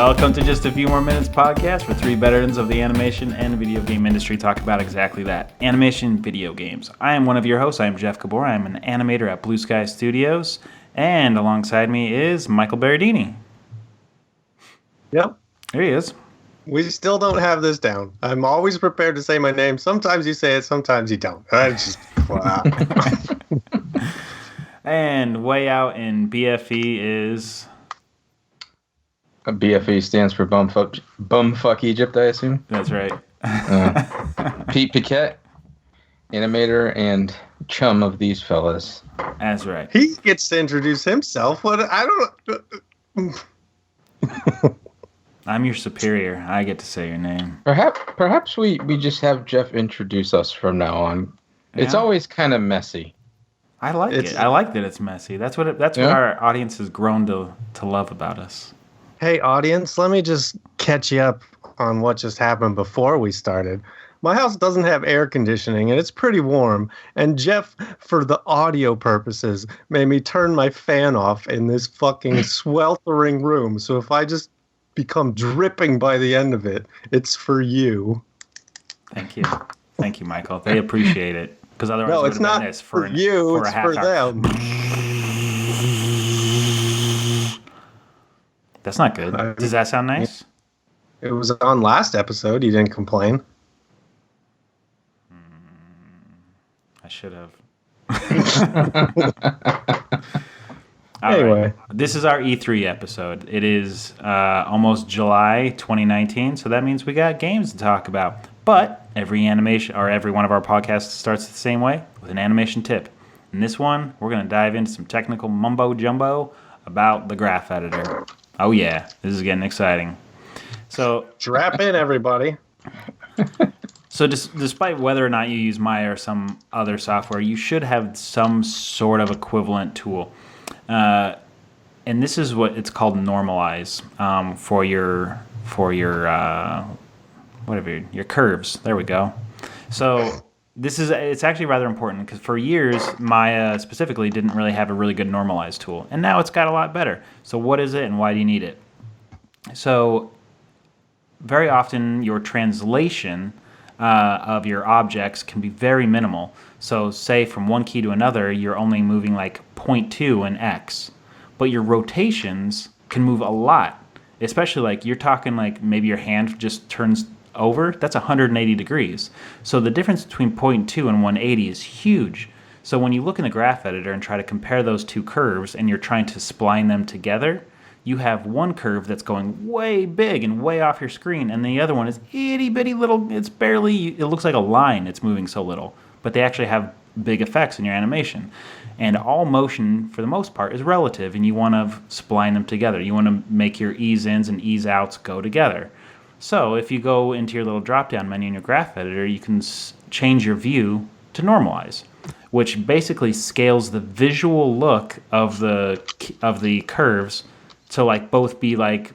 Welcome to Just a Few More Minutes podcast, where three veterans of the animation and video game industry talk about exactly that, animation video games. I am one of your hosts. I am Jeff Gabor. I am an animator at Blue Sky Studios, and alongside me is Michael Berardini. Yep. There he is. We still don't have this down. I'm always prepared to say my name. Sometimes you say it, sometimes you don't. I just wow. And way out in BFE is... BFE stands for Bumfuck Egypt, I assume. That's right. Pete Paquette, animator and chum of these fellas. That's right. He gets to introduce himself. What? I don't know. I'm your superior. I get to say your name. Perhaps we just have Jeff introduce us from now on. Yeah. It's always kind of messy. I like it. I like that it's messy. That's what our audience has grown to love about us. Hey, audience, let me just catch you up on what just happened before we started. My house doesn't have air conditioning, and it's pretty warm. And Jeff, for the audio purposes, made me turn my fan off in this fucking sweltering room. So if I just become dripping by the end of it, it's for you. Thank you. Thank you, Michael. They appreciate it. Because otherwise, no, it's not this for you, it's for them. That's not good. Does that sound nice? It was on last episode. You didn't complain. I should have. Anyway. Right. This is our E3 episode. It is almost July 2019, so that means we got games to talk about. But every animation or every one of our podcasts starts the same way, with an animation tip. In this one, we're going to dive into some technical mumbo-jumbo about the graph editor. Oh yeah, this is getting exciting. So strap in, everybody. So despite whether or not you use Maya or some other software, you should have some sort of equivalent tool. And this is what it's called, normalize, for your curves. There we go. So it's actually rather important because for years Maya specifically didn't really have a really good normalize tool, and now it's got a lot better. So what is it, and why do you need it? So very often your translation of your objects can be very minimal. So say from one key to another, you're only moving like 0.2 in X, but your rotations can move a lot, especially like you're talking like maybe your hand just turns over. That's 180 degrees. So the difference between 0.2 and 180 is huge. So when you look in the graph editor and try to compare those two curves and you're trying to spline them together, you have one curve that's going way big and way off your screen, and the other one is itty bitty little. It looks like a line. It's moving so little, but they actually have big effects in your animation. And all motion, for the most part, is relative, and you want to spline them together. You want to make your ease ins and ease outs go together. So if you go into your little drop-down menu in your graph editor, you can change your view to normalize, which basically scales the visual look of the curves to like both be like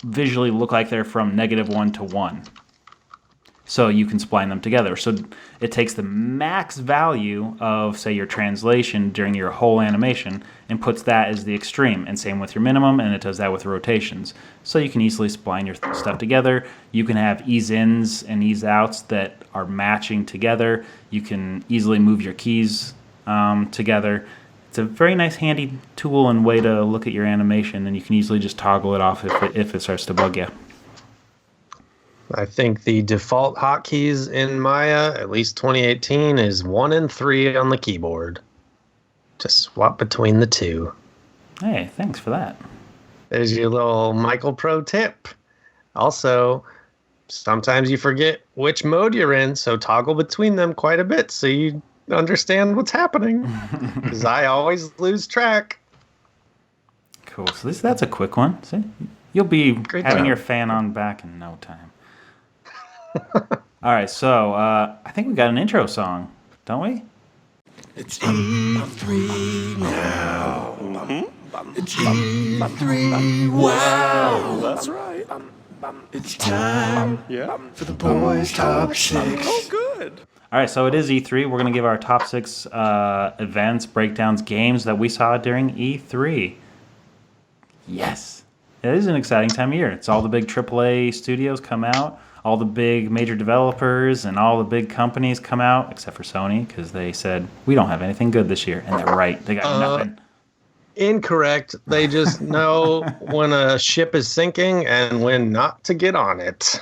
visually look like they're from -1 to 1. So you can spline them together. So it takes the max value of, say, your translation during your whole animation and puts that as the extreme. And same with your minimum, and it does that with rotations. So you can easily spline your stuff together. You can have ease-ins and ease-outs that are matching together. You can easily move your keys together. It's a very nice, handy tool and way to look at your animation, and you can easily just toggle it off if it starts to bug you. I think the default hotkeys in Maya, at least 2018, is 1 and 3 on the keyboard. Just swap between the two. Hey, thanks for that. There's your little Michael Pro tip. Also, sometimes you forget which mode you're in, so toggle between them quite a bit so you understand what's happening. Because I always lose track. Cool. So that's a quick one. See? You'll be Great having job. your fan on back in no time. All right, so I think we got an intro song, don't we? It's E3 now. It's E3. Wow. That's right. It's time for the boys' top 6. Oh, good. All right, so it is E3. We're going to give our top 6 events, breakdowns, games that we saw during E3. Yes. It is an exciting time of year. It's all the big AAA studios come out, all the big major developers and all the big companies come out, except for Sony, because they said, we don't have anything good this year. And they're right. They got nothing. Incorrect. They just know when a ship is sinking and when not to get on it.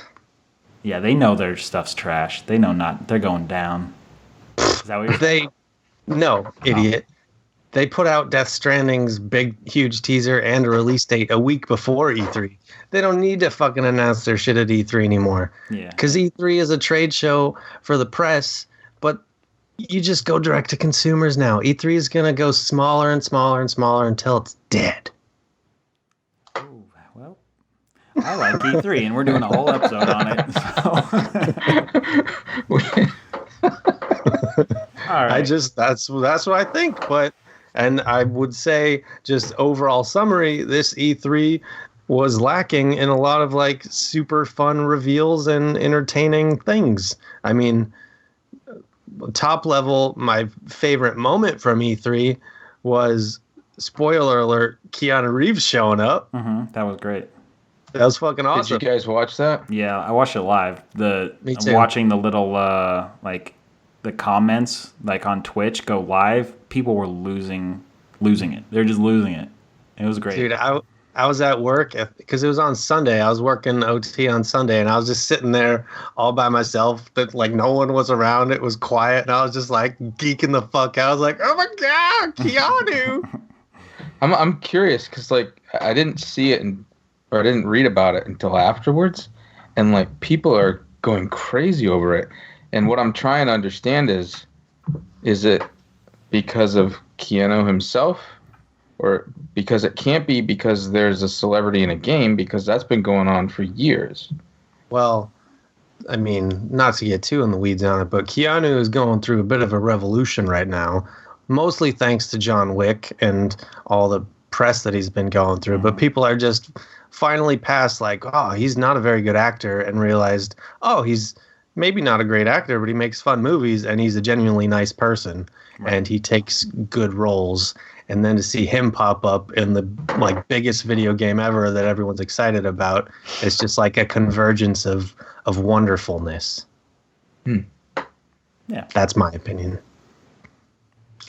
Yeah, they know their stuff's trash. They know they're going down. Is that what you're saying? No, idiot. They put out Death Stranding's big, huge teaser and a release date a week before E3. They don't need to fucking announce their shit at E3 anymore. Yeah. Because E3 is a trade show for the press, but you just go direct to consumers now. E3 is going to go smaller and smaller and smaller until it's dead. Ooh, well, I like E3, and we're doing a whole episode on it. So. All right. That's what I think, and I would say, just overall summary, this E3 was lacking in a lot of like super fun reveals and entertaining things. I mean, top level, my favorite moment from E3 was, spoiler alert, Keanu Reeves showing up. Mm-hmm. That was great. That was fucking awesome. Did you guys watch that? Yeah, I watched it live. Me too. Watching the little like the comments like on Twitch go live, people were losing it. They're just losing it. It was great. Dude, I was at work because it was on Sunday. I was working OT on Sunday, and I was just sitting there all by myself. But like no one was around. It was quiet, and I was just like geeking the fuck out. I was like, "Oh my god, Keanu!" I'm curious because like I didn't see it or I didn't read about it until afterwards, and like people are going crazy over it. And what I'm trying to understand is it because of Keanu himself? Or because it can't be because there's a celebrity in a game, because that's been going on for years. Well, I mean, not to get too in the weeds on it, but Keanu is going through a bit of a revolution right now, mostly thanks to John Wick and all the press that he's been going through. But people are just finally past like, oh, he's not a very good actor, and realized, oh, he's maybe not a great actor, but he makes fun movies and he's a genuinely nice person. Right. And he takes good roles. And then to see him pop up in the like biggest video game ever that everyone's excited about, it's just like a convergence of wonderfulness. Yeah, that's my opinion.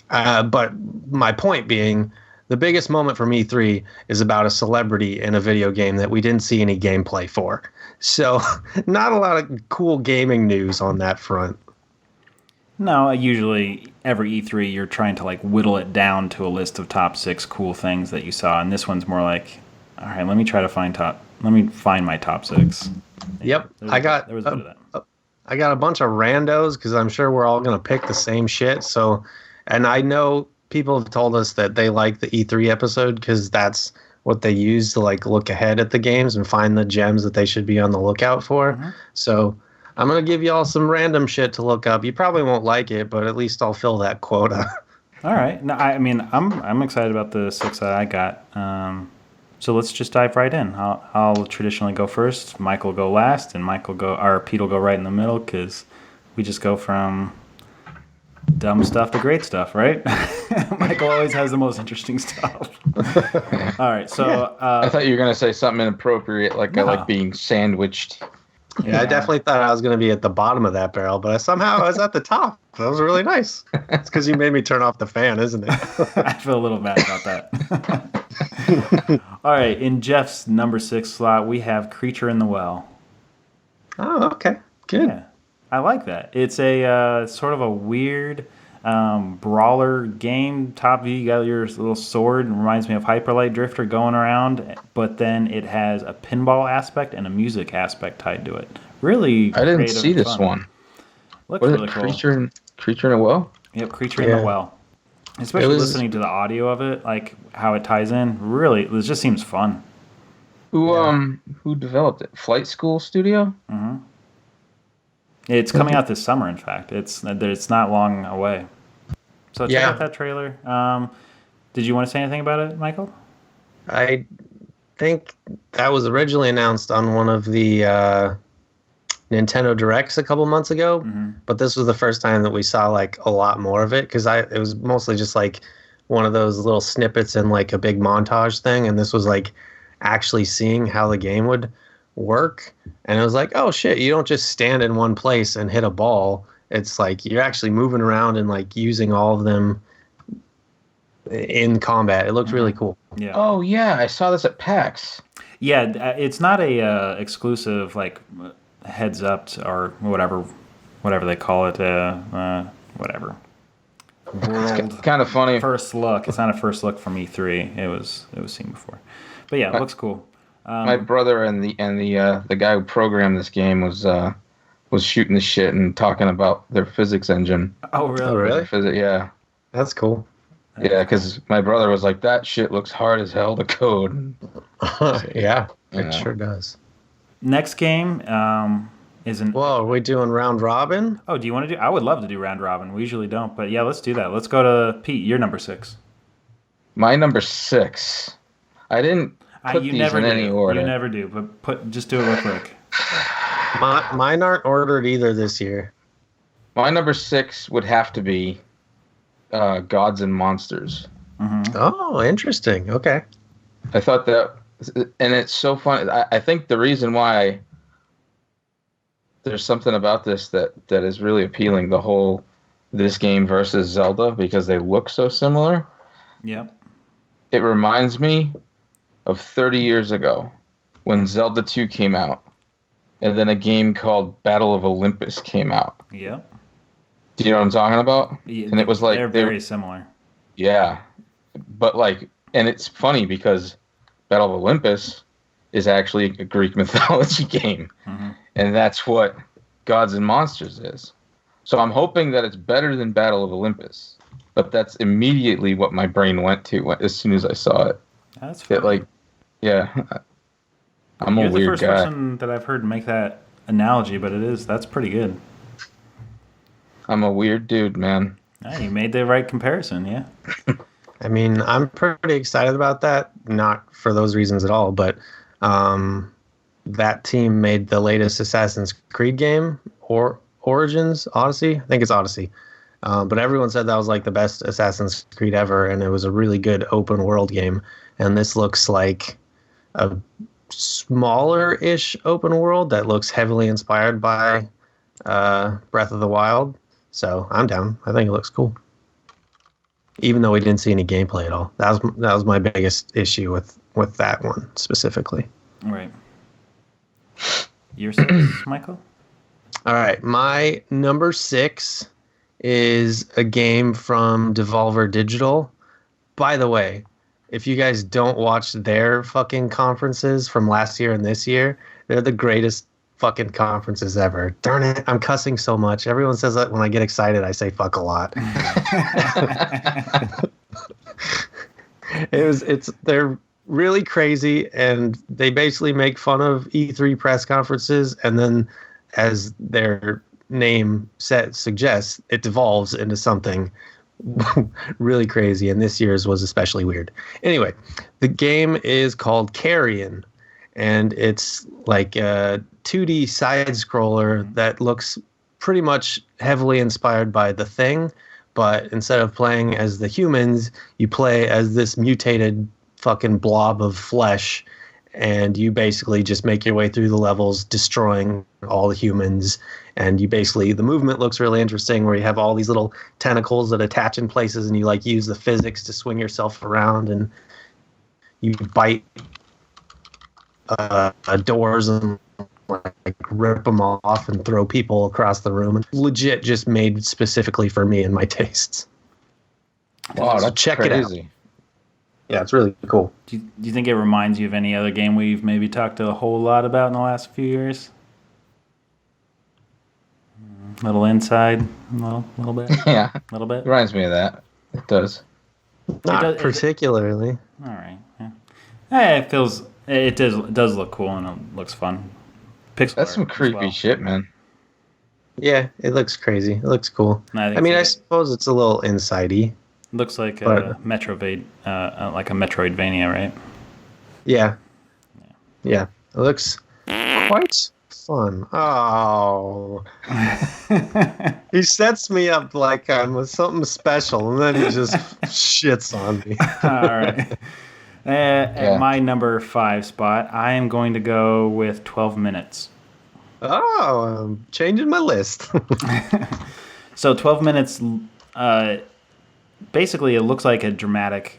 But my point being, the biggest moment from E3 is about a celebrity in a video game that we didn't see any gameplay for. So not a lot of cool gaming news on that front. No, usually every E3 you're trying to like whittle it down to a list of top 6 cool things that you saw, and this one's more like, all right, let me find my top 6. Yep, I got a bunch of randos because I'm sure we're all gonna pick the same shit. So, and I know people have told us that they like the E3 episode because that's what they use to like look ahead at the games and find the gems that they should be on the lookout for. Mm-hmm. So I'm going to give you all some random shit to look up. You probably won't like it, but at least I'll fill that quota. All right. No, I mean, I'm excited about the 6 that I got. So let's just dive right in. I'll traditionally go first. Mike will go last, and Pete will go right in the middle because we just go from dumb stuff to great stuff, right? Michael always has the most interesting stuff. All right. So I thought you were going to say something inappropriate, like I like being sandwiched. Yeah, I definitely thought I was going to be at the bottom of that barrel, but somehow I was at the top. That was really nice. It's because you made me turn off the fan, isn't it? I feel a little bad about that. All right, in Jeff's number 6 slot, we have Creature in the Well. Oh, okay. Good. Yeah, I like that. It's a sort of a weird brawler game. Top view, you got your little sword, and reminds me of Hyper Light Drifter going around, but then it has a pinball aspect and a music aspect tied to it. Really, I didn't see this one. Looks what really cool. Creature in a Well? Yep, Creature in the Well. Especially listening to the audio of it, like how it ties in. Really, it just seems fun. Who developed it? Flight School Studio? Mm-hmm. It's coming out this summer, in fact. It's not long away. So check out that trailer. Did you want to say anything about it, Michael? I think that was originally announced on one of the Nintendo Directs a couple months ago, but this was the first time that we saw like a lot more of it because it was mostly just like one of those little snippets in like a big montage thing, and this was like actually seeing how the game would work. And it was like, oh shit, you don't just stand in one place and hit a ball. It's like you're actually moving around and like using all of them in combat. It looked really cool. Yeah. Oh yeah, I saw this at PAX. Yeah, it's not a exclusive like heads up or whatever they call it. Whatever. World It's kind of funny. first look. It's not a first look from E3. It was seen before. But yeah, it looks cool. My brother and the guy who programmed this game was shooting the shit and talking about their physics engine. Oh really? Oh, really? Yeah. That's cool. Yeah, because my brother was like, that shit looks hard as hell to code. Yeah, Yeah. it sure does. Next game isn't. Whoa, are we doing round robin? Oh, do you want to do? I would love to do round robin. We usually don't, but yeah, let's do that. Let's go to Pete. You're number 6. My number 6. I didn't put You these never in do. any order. You never do. But just do it real quick. Mine aren't ordered either this year. My number 6 would have to be Gods and Monsters. Oh, interesting. Okay. I thought that, and it's so fun. I think the reason why there's something about this that is really appealing, the whole this game versus Zelda, because they look so similar. Yep. It reminds me of 30 years ago when Zelda 2 came out, and then a game called Battle of Olympus came out. Yep. Do you know what I'm talking about? Yeah, And it was like they're very similar. Yeah, but like, and it's funny because Battle of Olympus is actually a Greek mythology game, and that's what Gods and Monsters is. So I'm hoping that it's better than Battle of Olympus, but that's immediately what my brain went to as soon as I saw it. That's funny. It like, yeah, I'm You're a weird the first guy. person that I've heard make that analogy, but that's pretty good. I'm a weird dude, man. Yeah, you made the right comparison, yeah. I mean, I'm pretty excited about that. Not for those reasons at all, but that team made the latest Assassin's Creed game, or Origins, Odyssey. I think it's Odyssey. But everyone said that was like the best Assassin's Creed ever, and it was a really good open world game. And this looks like a smaller-ish open world that looks heavily inspired by Breath of the Wild. So I'm down. I think it looks cool. Even though we didn't see any gameplay at all. That was my biggest issue with that one specifically. Right. Your 6, Michael? All right. My number 6 is a game from Devolver Digital. By the way, if you guys don't watch their fucking conferences from last year and this year, they're the greatest fucking conferences ever. Darn it, I'm cussing so much. Everyone says that when I get excited, I say fuck a lot. They're really crazy, and they basically make fun of E3 press conferences, and then as their name suggests, it devolves into something really crazy, and this year's was especially weird. Anyway, the game is called Carrion, and it's like a 2D side scroller that looks pretty much heavily inspired by The Thing, but instead of playing as the humans, you play as this mutated fucking blob of flesh, and you basically just make your way through the levels, destroying all the humans. And you basically, the movement looks really interesting, where you have all these little tentacles that attach in places, and you like use the physics to swing yourself around, and you bite doors and like rip them off and throw people across the room. Legit, just made specifically for me and my tastes. Wow, So that's check it out. crazy. Yeah, it's really cool. Do you think it reminds you of any other game we've maybe talked a whole lot about in the last few years? Little inside, little bit, Yeah, little bit. reminds me of that. It does. Not does- particularly. All right. Yeah. It does look cool, and it looks fun. Pixel That's art some as creepy well. shit, man. Yeah, it looks crazy. It looks cool. I think I mean, so. I suppose it's a little inside-y. Looks like But- a like a Metroidvania, right? Yeah. Yeah. It looks quite fun. Oh. He sets me up like I'm something special, and then he just shits on me. All right. At my number 5 spot, I am going to go with 12 minutes. Oh, I'm changing my list. So 12 minutes, basically it looks like a dramatic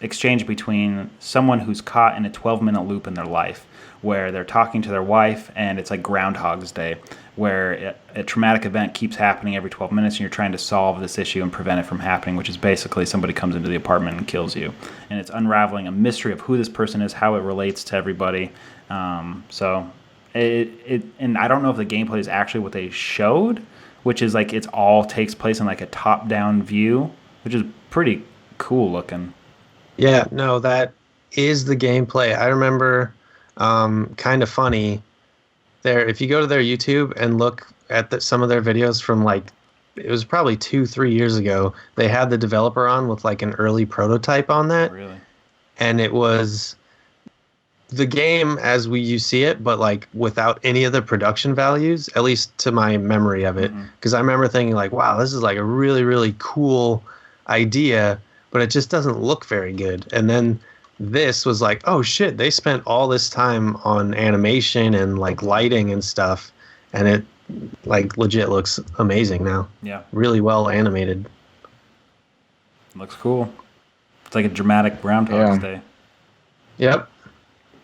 exchange between someone who's caught in a 12-minute loop in their life, where they're talking to their wife, and it's like Groundhog's Day, where a traumatic event keeps happening every 12 minutes, and you're trying to solve this issue and prevent it from happening, which is basically somebody comes into the apartment and kills you. And it's unraveling a mystery of who this person is, how it relates to everybody. So and I don't know if the gameplay is actually what they showed, which is like it's all takes place in like a top-down view, which is pretty cool looking. Yeah, no, that is the gameplay. I remember, kind of funny, if you go to their YouTube and look at some of their videos from like, it was probably 2-3 years ago, they had the developer on with like an early prototype on that. Really? And it was the game as you see it, but like without any of the production values, at least to my memory of it. Because I remember thinking like, wow, this is like a really, really cool idea, but it just doesn't look very good. And then this was like, oh shit, they spent all this time on animation and like lighting and stuff, and it like legit looks amazing now. Yeah. Really well animated. Looks cool. It's like a dramatic Groundhog's Day. Yep.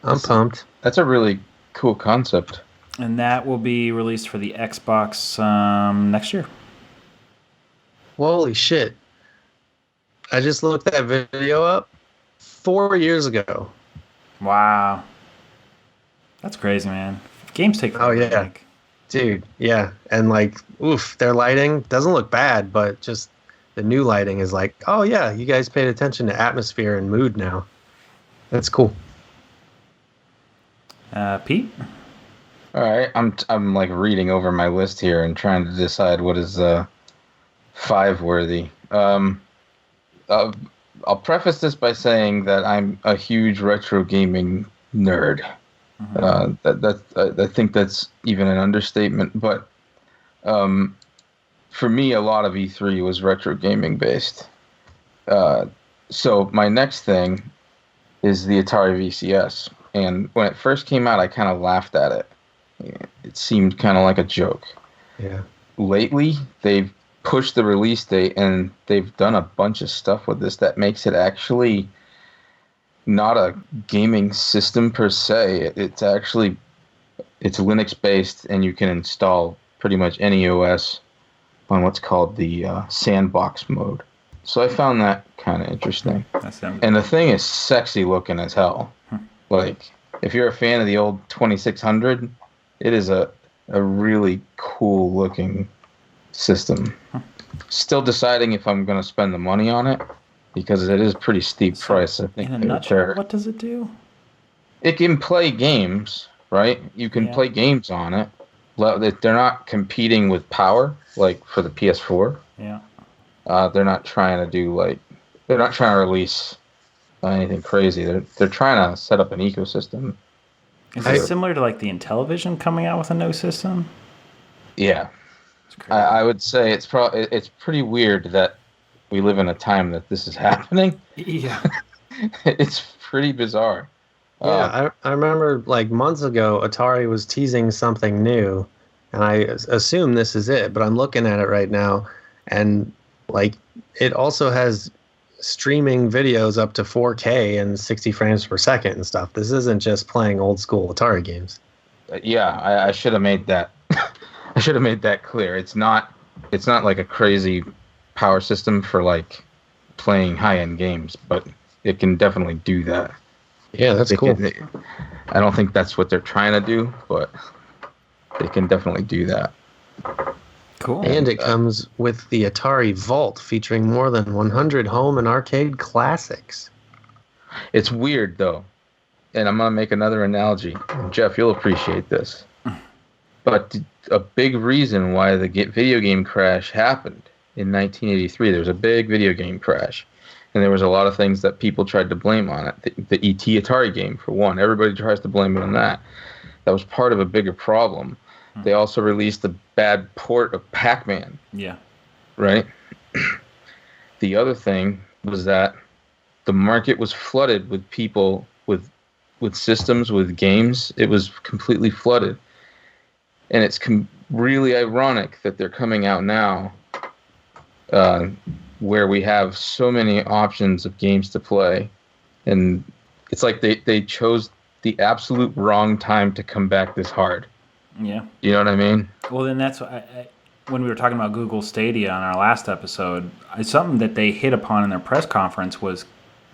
I'm pumped. That's a really cool concept. And that will be released for the Xbox next year. Holy shit. I just looked that video up 4 years ago. Wow. That's crazy, man. Games take forever to make. Dude, yeah. And like, oof, their lighting doesn't look bad, but just the new lighting is like, oh yeah, you guys paid attention to atmosphere and mood now. That's cool. Pete? All right, I'm like reading over my list here and trying to decide what is 5 worthy. I'll preface this by saying that I'm a huge retro gaming nerd. I think that's even an understatement. But for me, a lot of E3 was retro gaming based. So my next thing is the Atari VCS. And when it first came out, I kind of laughed at it. It seemed kind of like a joke. Yeah. Lately, they've pushed the release date, and they've done a bunch of stuff with this that makes it actually not a gaming system per se. It's Linux based, and you can install pretty much any OS on what's called the sandbox mode. So I found that kind of interesting. And the thing is sexy looking as hell. Like, if you're a fan of the old 2600, it is a really cool looking system. Still deciding if I'm going to spend the money on it, because it is a pretty steep price. I think. In a nutshell, what does it do? It can play games, right? You can play games on it. They're not competing with power, like for the PS4. Yeah. They're not trying to release anything crazy. They're trying to set up an ecosystem. Is it similar to like the Intellivision coming out with a no system? Yeah. I would say it's pretty weird that we live in a time that this is happening. Yeah. It's pretty bizarre. Yeah, I remember like months ago, Atari was teasing something new, and I assume this is it, but I'm looking at it right now, and like it also has streaming videos up to 4K and 60 frames per second and stuff. This isn't just playing old school Atari games. Yeah, I should have made that. I should have made that clear. It's not like a crazy power system for like playing high-end games, but it can definitely do that. Yeah, that's cool. I don't think that's what they're trying to do, but they can definitely do that. Cool. And it comes with the Atari Vault, featuring more than 100 home and arcade classics. It's weird, though, and I'm going to make another analogy. Jeff, you'll appreciate this. But a big reason why the video game crash happened in 1983, there was a big video game crash. And there was a lot of things that people tried to blame on it. The E.T. Atari game, for one. Everybody tries to blame it on that. That was part of a bigger problem. They also released a bad port of Pac-Man. Yeah. Right? The other thing was that the market was flooded with people with systems, with games. It was completely flooded. And it's really ironic that they're coming out now where we have so many options of games to play. And it's like they chose the absolute wrong time to come back this hard. Yeah. You know what I mean? Well, then that's when we were talking about Google Stadia on our last episode, something that they hit upon in their press conference was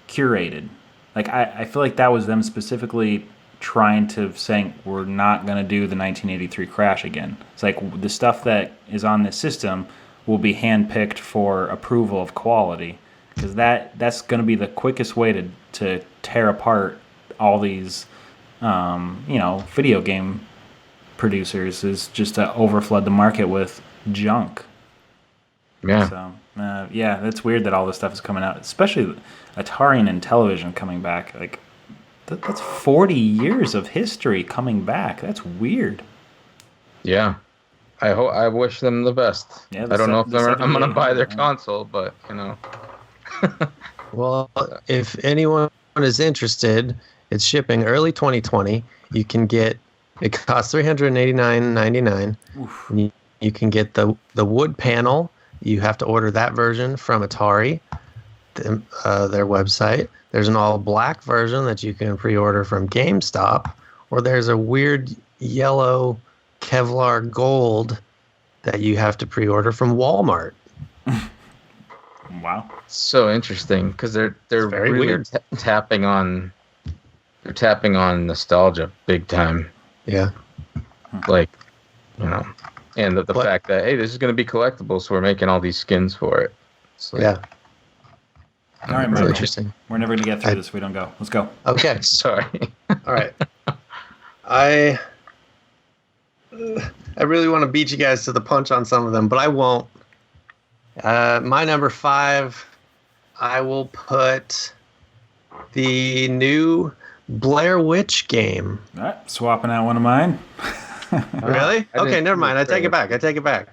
curated. Like, I feel like that was them specifically trying to saying we're not going to do the 1983 crash again. It's like the stuff that is on this system will be handpicked for approval of quality, because that's going to be the quickest way to tear apart all these video game producers, is just to overflood the market with junk. Yeah. So that's weird that all this stuff is coming out, especially Atari and Intellivision coming back. Like that's 40 years of history coming back. That's weird. Yeah. I wish them the best. Yeah, I don't know if I'm going to buy their console, but Well, if anyone is interested, it's shipping early 2020. You can get, it costs $389.99. You can get the wood panel. You have to order that version from Atari, their website. There's an all black version that you can pre-order from GameStop, or there's a weird yellow Kevlar gold that you have to pre-order from Walmart. Wow. So interesting, because they're very really weird. tapping on nostalgia big time. Yeah. Like, and the fact that, hey, this is going to be collectible, so we're making all these skins for it. So, Yeah. All right, Really Michael. interesting. We're never going to get through this if we don't go. Let's go. Okay. Sorry. All right. I really want to beat you guys to the punch on some of them, but I won't. My number 5, I will put the new Blair Witch game. All right, swapping out one of mine. Really? Okay, never mind. I take it back.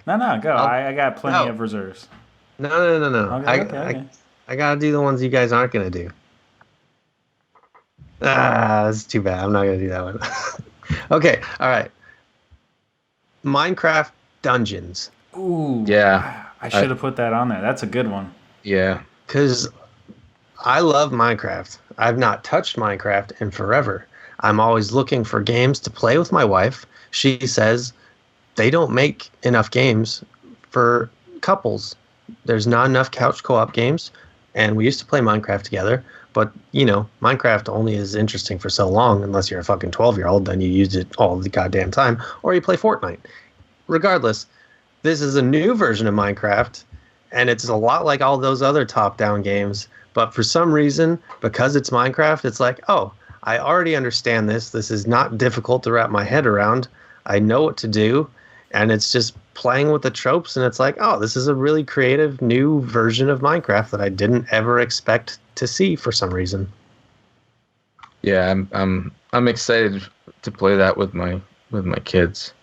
No, go. I got plenty of reserves. No. Okay. I gotta do the ones you guys aren't gonna do. That's too bad. I'm not gonna do that one. Okay, all right. Minecraft Dungeons. Ooh. Yeah. I should have put that on there. That's a good one. Yeah. Because I love Minecraft. I've not touched Minecraft in forever. I'm always looking for games to play with my wife. She says they don't make enough games for couples. There's not enough couch co-op games. And we used to play Minecraft together. But, Minecraft only is interesting for so long, unless you're a fucking 12-year-old, then you use it all the goddamn time. Or you play Fortnite. Regardless, this is a new version of Minecraft, and it's a lot like all those other top-down games. But for some reason, because it's Minecraft, it's like, oh, I already understand this. This is not difficult to wrap my head around. I know what to do. And it's just playing with the tropes, and it's like, oh, this is a really creative new version of Minecraft that I didn't ever expect to see for some reason. Yeah, I'm excited to play that with my kids.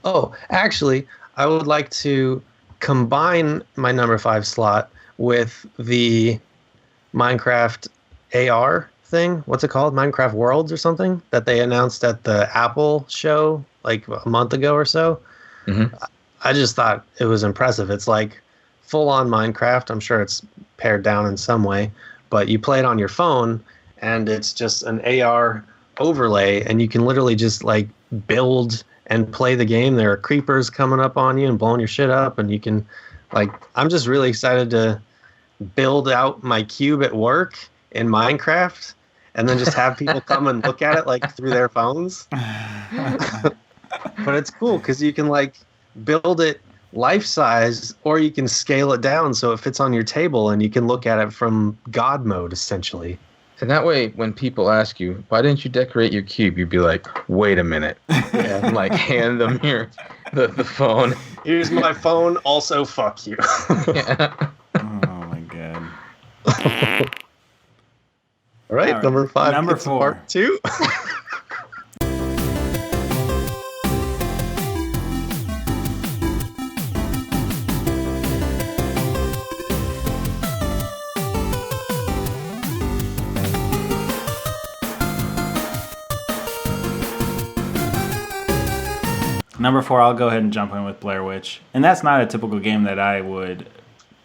Oh, actually, I would like to combine my number 5 slot with the Minecraft AR thing. What's it called? Minecraft Worlds or something that they announced at the Apple show like a month ago or so. Mm-hmm. I just thought it was impressive. It's like full-on Minecraft. I'm sure it's pared down in some way, but you play it on your phone, and it's just an AR overlay, and you can literally just like build and play the game. There are creepers coming up on you and blowing your shit up, and you can I'm just really excited to build out my cube at work in Minecraft and then just have people come and look at it through their phones. But it's cool because you can build it life size, or you can scale it down so it fits on your table and you can look at it from God mode essentially. And that way, when people ask you, why didn't you decorate your cube? You'd be like, wait a minute. Yeah. And hand them the phone. Here's my phone. Also, fuck you. Yeah. Oh my god. All right, number 5. Number gets 4. Part 2. Number 4, I'll go ahead and jump in with Blair Witch. And that's not a typical game that I would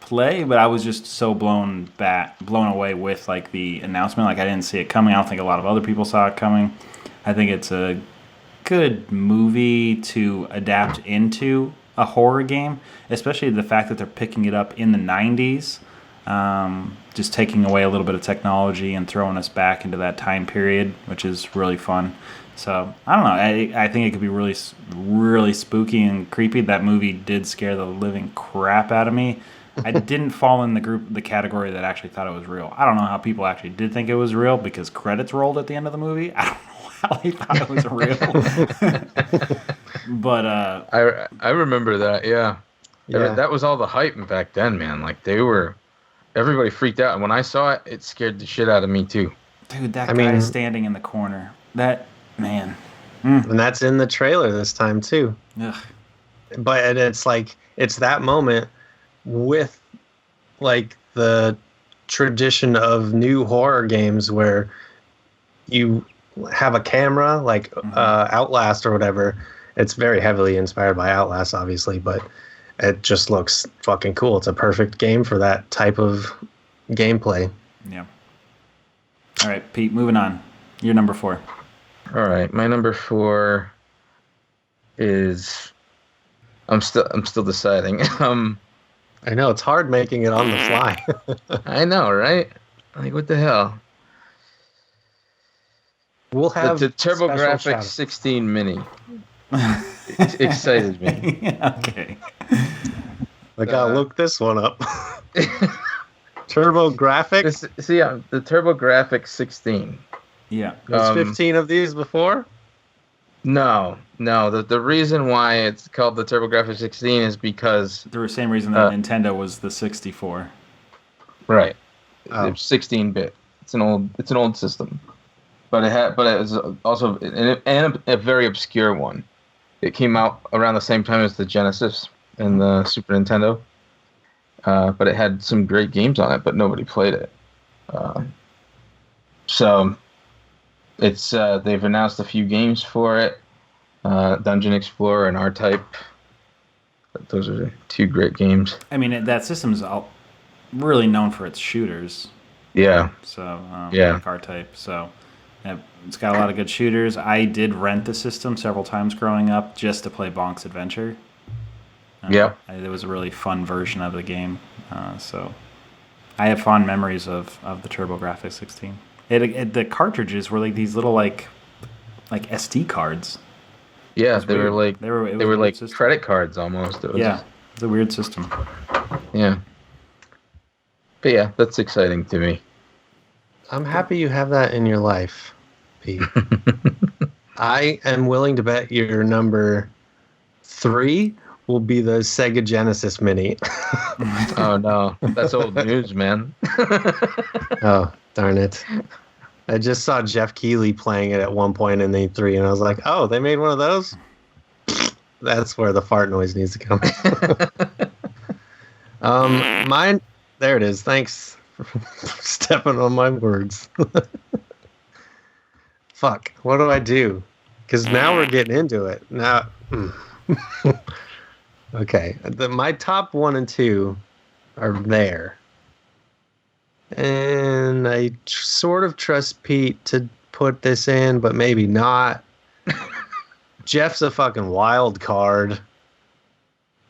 play, but I was just so blown away with like the announcement. Like I didn't see it coming. I don't think a lot of other people saw it coming. I think it's a good movie to adapt into a horror game, especially the fact that they're picking it up in the 90s, just taking away a little bit of technology and throwing us back into that time period, which is really fun. So I don't know. I think it could be really, really spooky and creepy. That movie did scare the living crap out of me. I didn't fall in the category that actually thought it was real. I don't know how people actually did think it was real because credits rolled at the end of the movie. I don't know how they thought it was real. But I remember that. Yeah. That was all the hype back then, man. Like everybody freaked out, and when I saw it, it scared the shit out of me too. Dude, that guy standing in the corner. That man. And that's in the trailer this time too. Ugh. But it's like it's that moment with like the tradition of new horror games where you have a camera like Outlast or whatever. It's very heavily inspired by Outlast, obviously, but it just looks fucking cool. It's a perfect game for that type of gameplay. Yeah. All right, Pete, moving on. You're number 4. All right, my number 4 is I'm still deciding. I know it's hard making it on the fly. I know, right? Like what the hell? We'll have the TurboGrafx 16 Mini. Excited me. Okay. I gotta look this one up. TurboGrafx? The TurboGrafx 16. Yeah. There's 15 of these before? No. The reason why it's called the TurboGrafx 16 is because the same reason that Nintendo was the 64. Right. It's 16-bit. It's an old system, but it was also a very obscure one. It came out around the same time as the Genesis and the Super Nintendo, but it had some great games on it, but nobody played it. So it's they've announced a few games for it. Dungeon Explorer and R-Type. Those are 2 great games. I mean, that system's really known for its shooters. Yeah. So, yeah. like R-Type. So, it's got a lot of good shooters. I did rent the system several times growing up just to play Bonk's Adventure. Yeah. It was a really fun version of the game. So, I have fond memories of the TurboGrafx 16. The cartridges were like these little like SD cards. Yeah, they were like system. credit cards almost. It's a weird system. Yeah. But yeah, that's exciting to me. I'm happy you have that in your life, Pete. I am willing to bet your number 3 will be the Sega Genesis Mini. Oh no, that's old news, man. Oh, darn it. I just saw Jeff Keighley playing it at one point in the 3, and I was like, oh, they made one of those? That's where the fart noise needs to come. Mine, there it is. Thanks for stepping on my words. Fuck, what do I do? Because now we're getting into it. Now, okay, my top 1 and 2 are there. And I sort of trust Pete to put this in, but maybe not. Jeff's a fucking wild card.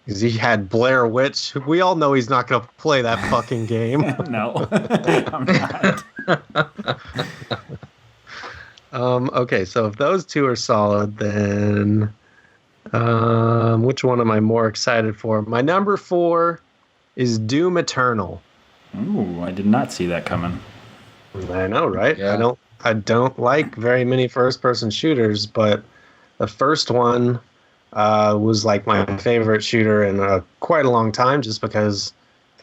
Because he had Blair Witch. We all know he's not going to play that fucking game. No, I'm not. Okay, so if those 2 are solid, then which one am I more excited for? My number 4 is Doom Eternal. Ooh, I did not see that coming. I know, right? Yeah. I don't like very many first-person shooters, but the first one was like my favorite shooter in quite a long time, just because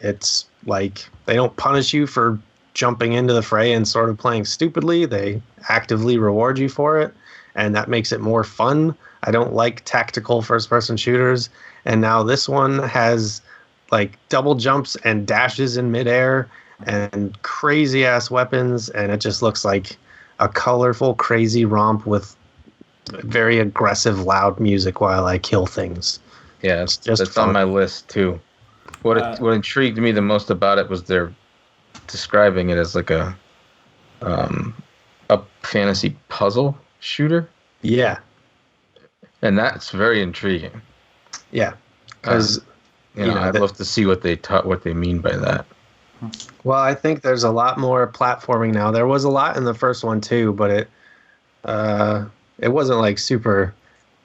it's like they don't punish you for jumping into the fray and sort of playing stupidly. They actively reward you for it, and that makes it more fun. I don't like tactical first-person shooters, and now this one has like double jumps and dashes in midair and crazy ass weapons, and it just looks like a colorful, crazy romp with very aggressive, loud music while I kill things. Yeah, that's fun. on my list too. What intrigued me the most about it was they're describing it as like a fantasy puzzle shooter. Yeah. And that's very intriguing. Yeah. Because I'd love to see what they mean by that. Well, I think there's a lot more platforming now. There was a lot in the first one too, but it wasn't like super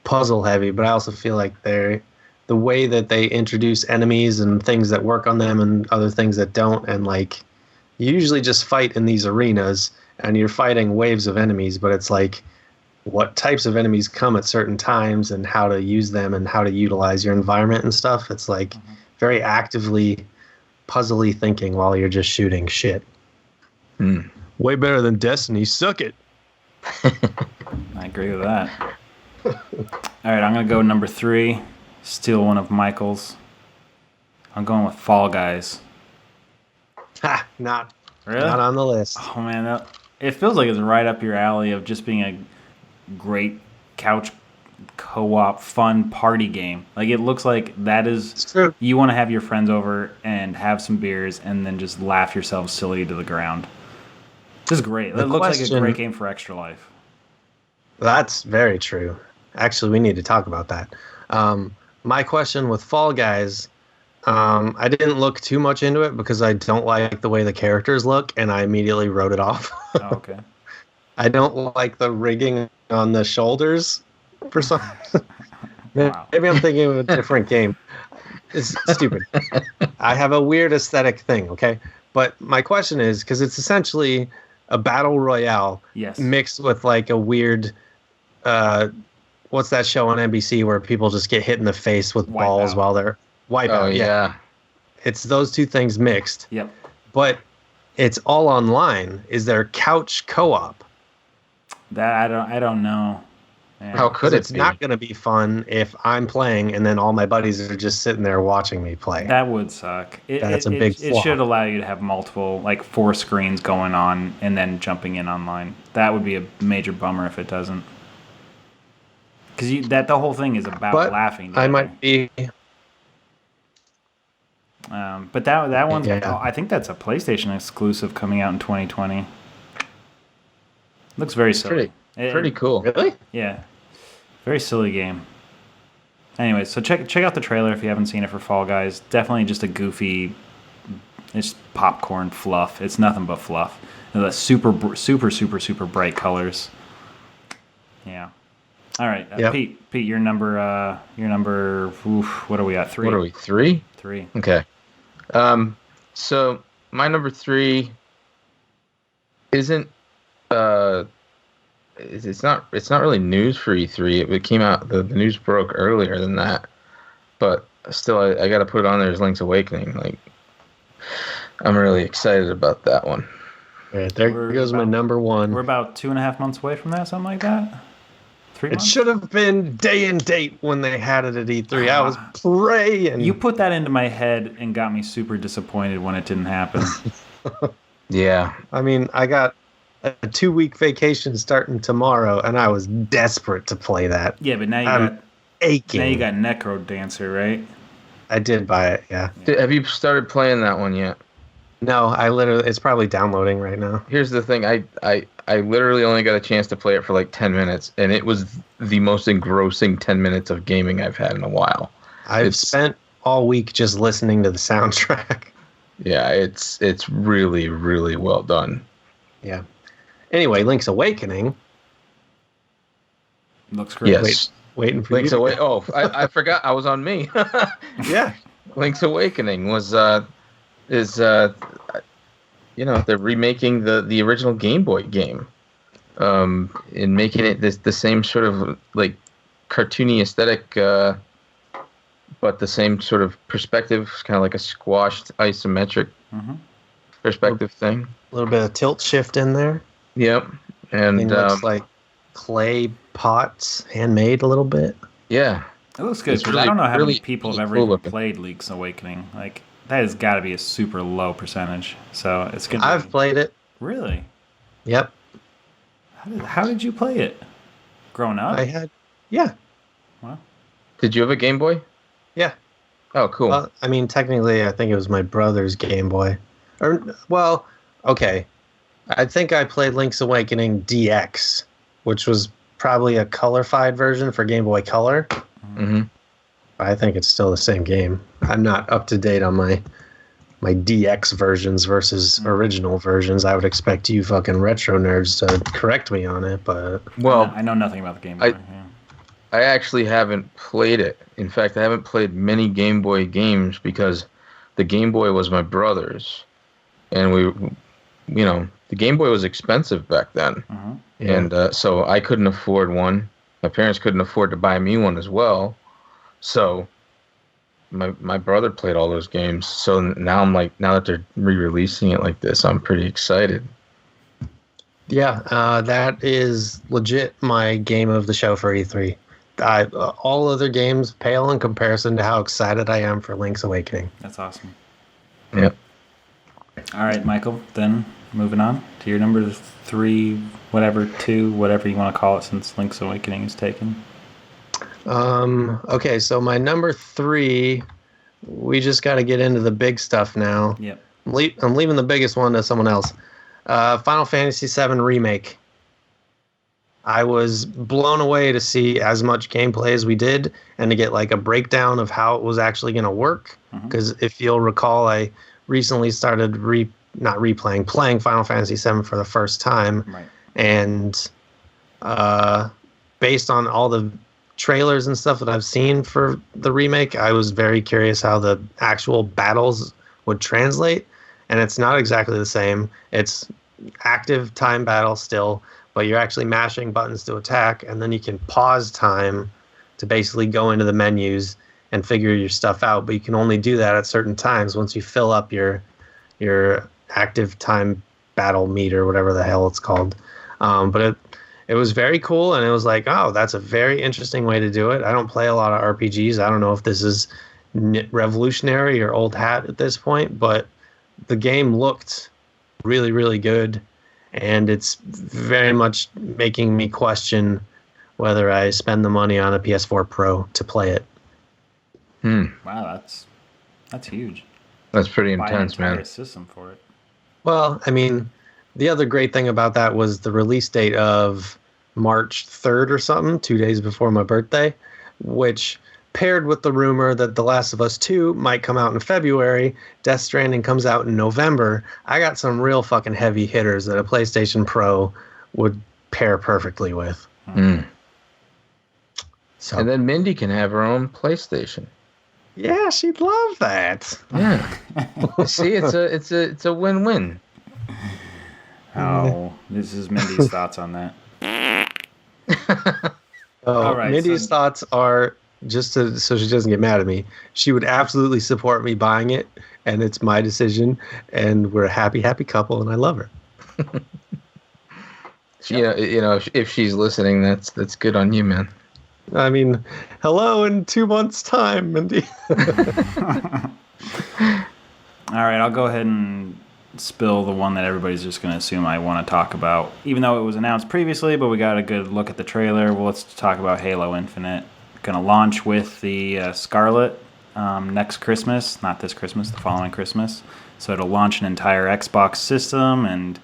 puzzle heavy. But I also feel like the way that they introduce enemies and things that work on them and other things that don't, and like you usually just fight in these arenas and you're fighting waves of enemies, but it's like what types of enemies come at certain times and how to use them and how to utilize your environment and stuff. It's like very actively puzzly thinking while you're just shooting shit. Way better than Destiny. Suck it. I agree with that. All right, I'm going to go number 3. Steal one of Michael's. I'm going with Fall Guys. Ha! Not Really? Not on the list. Oh, man. It feels like it's right up your alley of just being a great couch co-op fun party game. Like, it looks like that is... It's true. You want to have your friends over and have some beers and then just laugh yourself silly to the ground. This is great. It looks like a great game for Extra Life. That's very true. Actually, we need to talk about that. My question with Fall Guys, I didn't look too much into it because I don't like the way the characters look, and I immediately wrote it off. Oh, okay. I don't like the rigging on the shoulders for some reason. Wow. Maybe I'm thinking of a different game. It's stupid. I have a weird aesthetic thing, okay? But my question is, because it's essentially a battle royale mixed with like a weird... what's that show on NBC where people just get hit in the face with balls while they're Wipeout? Oh, yeah. It's those two things mixed. Yep. But it's all online. Is there couch co-op? That I don't know. Man. How could it It's be? not going to be fun if I'm playing and then all my buddies are just sitting there watching me play. That would suck. That's a big It flaw. should allow you to have multiple, like 4 screens going on and then jumping in online. That would be a major bummer if it doesn't. Because the whole thing is about laughing together. I might be... But that one's... Yeah. I think that's a PlayStation exclusive coming out in 2020. Looks very silly. Pretty cool. Really? Yeah. Very silly game. Anyway, so check out the trailer if you haven't seen it for Fall Guys. Definitely just a goofy... It's popcorn fluff. It's nothing but fluff. The super bright colors. Yeah. All right, Pete, your number. What are we at? 3. What are we? 3? 3. Okay. So my number 3 isn't. It's not really news for E3. It came out. The news broke earlier than that, but still, I got to put it on there as Link's Awakening. Like, I'm really excited about that one. Right, there goes my number 1. We're about 2.5 months away from that, something like that. 3 It months? should have been day and date when they had it at E3. I was praying. You put that into my head and got me super disappointed when it didn't happen. Yeah. I mean, I got a 2-week vacation starting tomorrow, and I was desperate to play that. Yeah, but now I'm aching. Now you got Necro Dancer, right? I did buy it, yeah. Have you started playing that one yet? No, it's probably downloading right now. Here's the thing. I literally only got a chance to play it for like 10 minutes, and it was the most engrossing 10 minutes of gaming I've had in a while. I've spent all week just listening to the soundtrack. Yeah, it's really, really well done. Yeah. Anyway, Link's Awakening. Looks great. Yes. Waiting for Link's you. Awakening. Oh, I forgot. I was on me. Yeah. Link's Awakening is they're remaking the original Game Boy game, and making it the same sort of like cartoony aesthetic, but the same sort of perspective, kind of like a squashed isometric perspective thing. A little bit of tilt shift in there. Yep, and It looks like clay pots, handmade a little bit. yeah, It looks good, It's because I really- don't know how really- many people have really ever cool even looking. played Link's Awakening. Like, that has got to be a super low percentage. So it's going to I've played it. Really? Yep. How did you play it? Growing up? Yeah. Wow. Did you have a Game Boy? Yeah. Oh, cool. Well, I mean, technically, I think it was my brother's Game Boy. Okay. I think I played Link's Awakening DX, which was probably a colorified version for Game Boy Color. Mm-hmm. I think it's still the same game. I'm not up to date on my DX versions versus original versions. I would expect you fucking retro nerds to correct me on it, but... Well, I know nothing about the Game Boy. I actually haven't played it. In fact, I haven't played many Game Boy games because the Game Boy was my brother's. And the Game Boy was expensive back then. Uh-huh. And so I couldn't afford one. My parents couldn't afford to buy me one as well. So my brother played all those games. So now now that they're re-releasing it like this, I'm pretty excited. Yeah, that is legit my game of the show for E3. All other games pale in comparison to how excited I am for Link's Awakening. That's awesome. Yep. All right, Michael, then moving on to your number 3, whatever, 2, whatever you want to call it since Link's Awakening is taken. Okay, so my number 3, we just got to get into the big stuff now. Yep. I'm leaving the biggest one to someone else. Final Fantasy VII Remake. I was blown away to see as much gameplay as we did and to get like a breakdown of how it was actually going to work. Because if you'll recall, I recently started playing Final Fantasy VII for the first time. Right. And based on all the trailers and stuff that I've seen for the remake, I was very curious how the actual battles would translate. And it's not exactly the same. It's active time battle still, but you're actually mashing buttons to attack, and then you can pause time to basically go into the menus and figure your stuff out. But you can only do that at certain times once you fill up your active time battle meter, whatever the hell it's called. But it was very cool, and it was like, oh, that's a very interesting way to do it. I don't play a lot of RPGs. I don't know if this is revolutionary or old hat at this point, but the game looked really, really good, and it's very much making me question whether I spend the money on a PS4 Pro to play it. Wow, that's huge. That's pretty Buy intense, an entire man. system for it. Well, I mean, the other great thing about that was the release date of March 3rd or something, 2 days before my birthday, which paired with the rumor that The Last of Us 2 might come out in February, Death Stranding comes out in November. I got some real fucking heavy hitters that a PlayStation Pro would pair perfectly with. So, And then Mindy can have her own PlayStation. yeah, she'd love that. Yeah. See, it's a win-win. Oh, this is Mindy's thoughts on that. All right, Mindy's thoughts are, so she doesn't get mad at me, she would absolutely support me buying it, and it's my decision, and we're a happy, happy couple, and I love her. Yeah, if she's listening, that's good on you, man. I mean, hello in 2 months' time, Mindy. All right, I'll go ahead and spill the one that everybody's just going to assume I want to talk about. Even though it was announced previously, but we got a good look at the trailer. Well, let's talk about Halo Infinite. Going to launch with the Scarlet next Christmas. Not this Christmas, the following Christmas. So it'll launch an entire Xbox system, and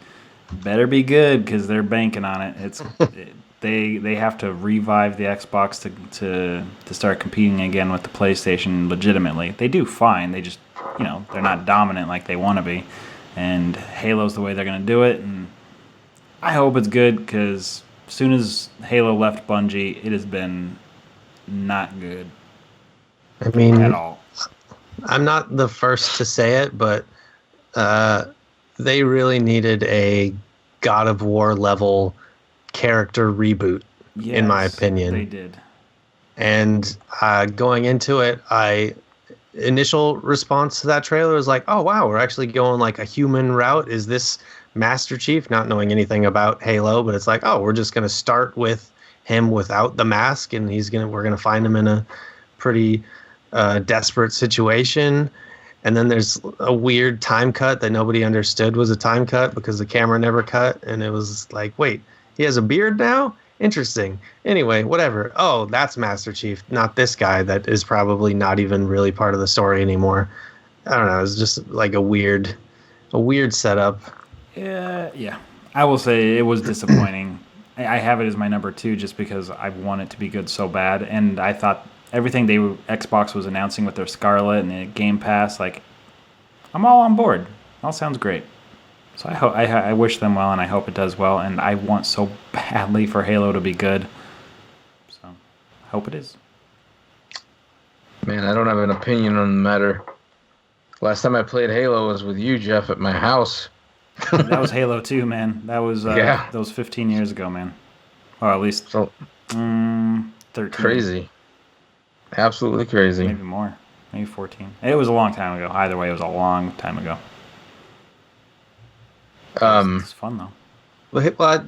better be good because they're banking on it. They have to revive the Xbox to start competing again with the PlayStation legitimately. They do fine. They just, they're not dominant like they want to be. And Halo's the way they're going to do it. And I hope it's good because as soon as Halo left Bungie, it has been not good I mean, at all. I'm not the first to say it, but they really needed a God of War level character reboot, in my opinion. They did. And going into it, initial response to that trailer was like, oh, wow, we're actually going like a human route. Is this Master Chief? Not knowing anything about Halo, but it's like, oh, we're just going to start with him without the mask, and we're going to find him in a pretty desperate situation. And then there's a weird time cut that nobody understood was a time cut because the camera never cut. And it was like, wait, he has a beard now Interesting. Anyway, whatever. Oh, that's Master Chief, not this guy that is probably not even really part of the story anymore. I don't know. It's just like a weird setup. Yeah. I will say it was disappointing. I have it as my number 2 just because I want it to be good so bad, and I thought everything Xbox was announcing with their Scarlet and the Game Pass, like, I'm all on board. All sounds great. So I wish them well, and I hope it does well, and I want so badly for Halo to be good. So I hope it is. Man, I don't have an opinion on the matter. Last time I played Halo was with you, Jeff, at my house. That was Halo 2, man. That was 15 years ago, man. Or at least 13. Crazy. Absolutely crazy. Maybe more. Maybe 14. It was a long time ago. Either way, it was a long time ago. It's fun, though. But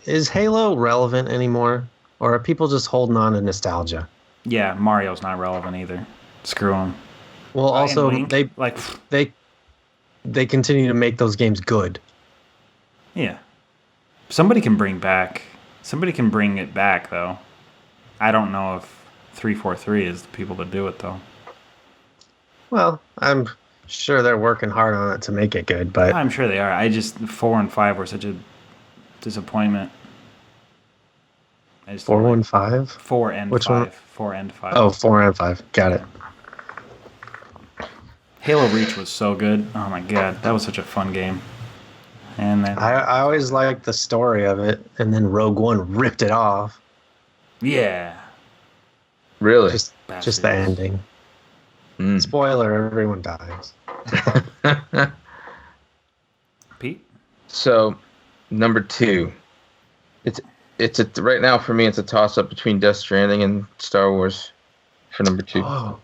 is Halo relevant anymore? Or are people just holding on to nostalgia? Yeah, Mario's not relevant either. Screw him. Well, also, Link, they continue to make those games good. Yeah. Somebody can bring it back, though. I don't know if 343 is the people to do it, though. Well, I'm sure they're working hard on it to make it good, but I'm sure they are. 4 and 5 were such a disappointment. 415? 4 and Which 5. one? 4 and 5. Oh, 4 and 5. Got it. Halo Reach was so good. Oh my god, that was such a fun game. And then I always liked the story of it, and then Rogue One ripped it off. yeah, Really? Just the ending. Spoiler: everyone dies. Pete. So, number 2. Right now for me it's a toss up between Death Stranding and Star Wars for number 2. Oh.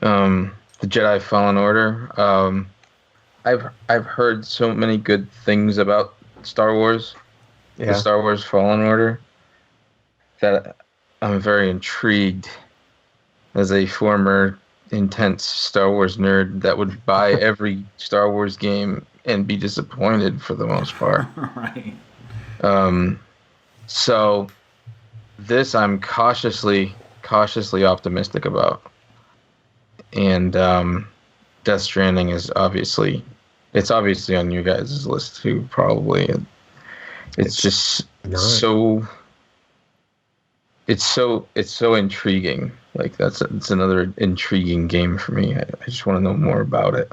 The Jedi Fallen Order. I've heard so many good things about Star Wars, the Star Wars Fallen Order, that I'm very intrigued as a former intense Star Wars nerd that would buy every Star Wars game and be disappointed for the most part. Right. So this I'm cautiously optimistic about. And Death Stranding is obviously on you guys' list too, probably. It's just so intriguing. Like it's another intriguing game for me. I just want to know more about it.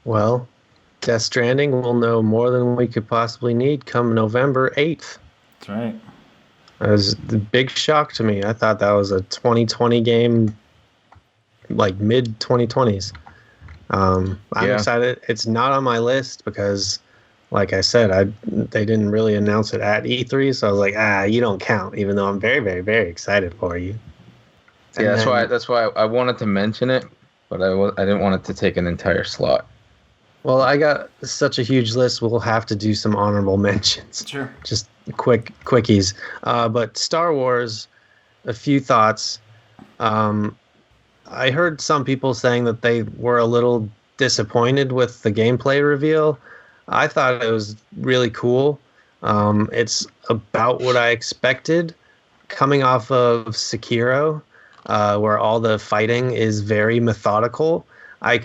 Well, Death Stranding will know more than we could possibly need come November 8th. That's right. That was a big shock to me. I thought that was a 2020 game, like mid-2020s. I'm excited. It's not on my list because, like I said, they didn't really announce it at E3, so I was like, you don't count, even though I'm very, very, very excited for you. Yeah, that's why I wanted to mention it, but I didn't want it to take an entire slot. Well, I got such a huge list, we'll have to do some honorable mentions. Sure. Just quickies. But Star Wars, a few thoughts. I heard some people saying that they were a little disappointed with the gameplay reveal. I thought it was really cool. It's about what I expected coming off of Sekiro, where all the fighting is very methodical. I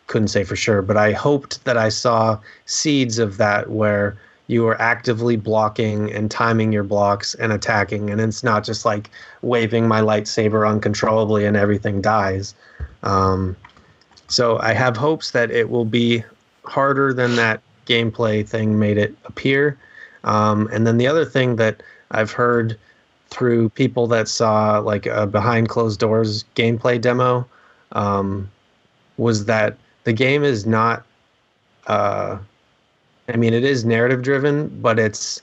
couldn't say for sure, but I hoped that I saw seeds of that where you are actively blocking and timing your blocks and attacking, and it's not just like waving my lightsaber uncontrollably and everything dies. So I have hopes that it will be harder than that gameplay thing made it appear. And then the other thing that I've heard through people that saw like a behind closed doors gameplay demo was that the game is not it is narrative driven, but it's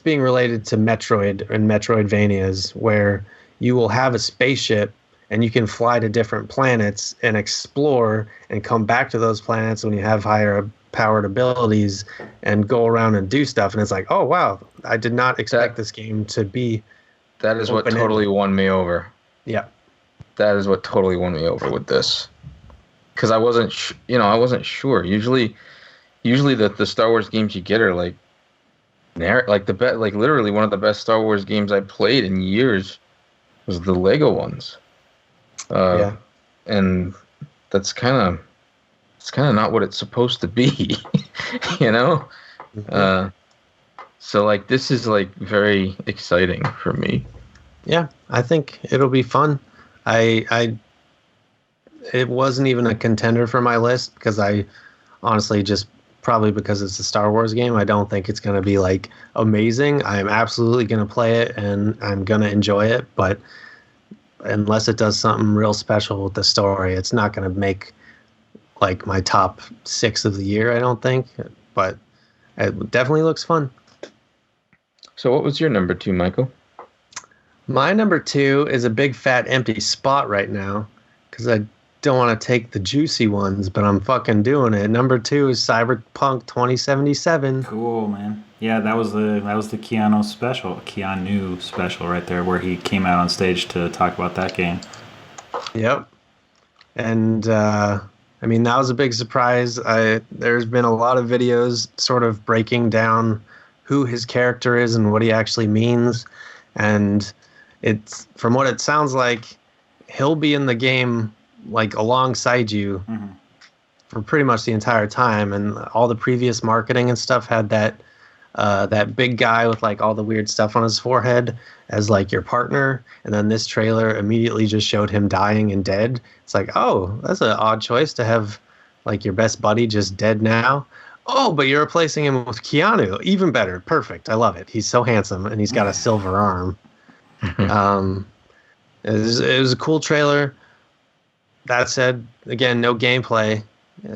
being related to Metroid and Metroidvanias, where you will have a spaceship and you can fly to different planets and explore and come back to those planets when you have higher powered abilities and go around and do stuff. And it's like, oh wow, I did not expect this game to be. That is what totally won me over. Yeah, that is what totally won me over with this, because I wasn't sure. Usually usually the Star Wars games you get are like like literally one of the best Star Wars games I played in years was the Lego ones. Yeah. And that's kind of not what it's supposed to be, you know. So like this is like very exciting for me. Yeah, I think it'll be fun. It wasn't even a contender for my list because I honestly just probably because it's a Star Wars game, I don't think it's going to be like amazing. I'm absolutely going to play it and I'm going to enjoy it, but unless it does something real special with the story, it's not going to make like my top 6 of the year, I don't think, but it definitely looks fun. So what was your number 2, Michael? My number 2 is a big fat empty spot right now because I don't want to take the juicy ones, but I'm fucking doing it. Number 2 is Cyberpunk 2077. Cool, man. Yeah, that was the Keanu special right there, where he came out on stage to talk about that game. Yep. And I mean, that was a big surprise. There's been a lot of videos sort of breaking down who his character is and what he actually means, and it's from what it sounds like, he'll be in the game like alongside you for pretty much the entire time. And all the previous marketing and stuff had that big guy with like all the weird stuff on his forehead as like your partner. And then this trailer immediately just showed him dying and dead. It's like, oh, that's an odd choice to have like your best buddy just dead now. Oh, but you're replacing him with Keanu. Even better. Perfect. I love it. He's so handsome and he's got a silver arm. It was a cool trailer. That said, again, no gameplay.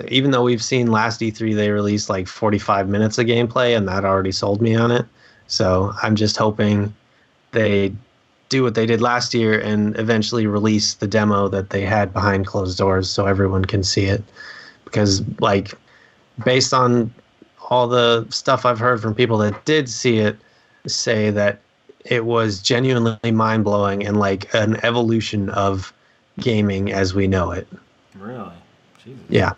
Even though we've seen last E3, they released like 45 minutes of gameplay, and that already sold me on it. So I'm just hoping they do what they did last year and eventually release the demo that they had behind closed doors so everyone can see it. Because, like, based on all the stuff I've heard from people that did see it, say that it was genuinely mind-blowing and like an evolution of gaming as we know it. Really? Jesus. Yeah.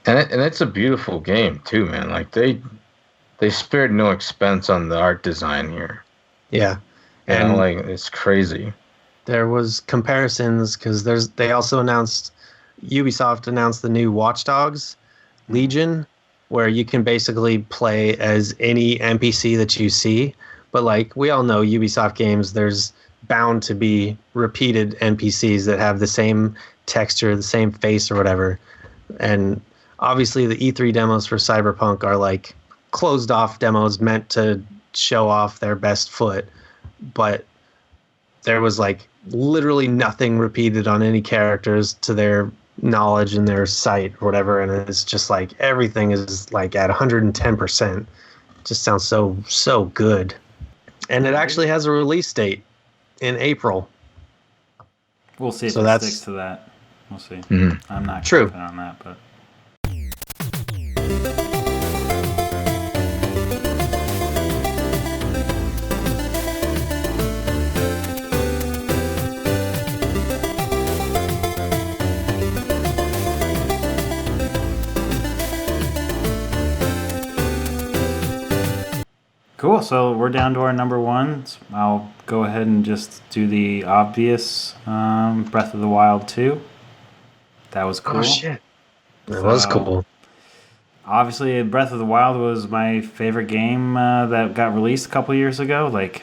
And it's a beautiful game too, man. Like they spared no expense on the art design here. Yeah. And And like it's crazy. there was comparisons because Ubisoft announced the new Watch Dogs Legion, where you can basically play as any NPC that you see. But like we all know, Ubisoft games, there's bound to be repeated NPCs that have the same texture, the same face or whatever. And obviously the E3 demos for Cyberpunk are like closed off demos meant to show off their best foot. But there was like literally nothing repeated on any characters to their knowledge and their sight or whatever. And it's just like everything is like at 110%. It just sounds so good. And it actually has a release date in April. We'll see if So it that's- sticks to that. We'll see. Mhm. I'm not True. confident on that, but cool. So we're down to our number ones. I'll go ahead and just do the obvious. Breath of the Wild 2. That was cool. Oh shit. That was So- cool. Obviously, Breath of the Wild was my favorite game that got released a couple years ago. Like,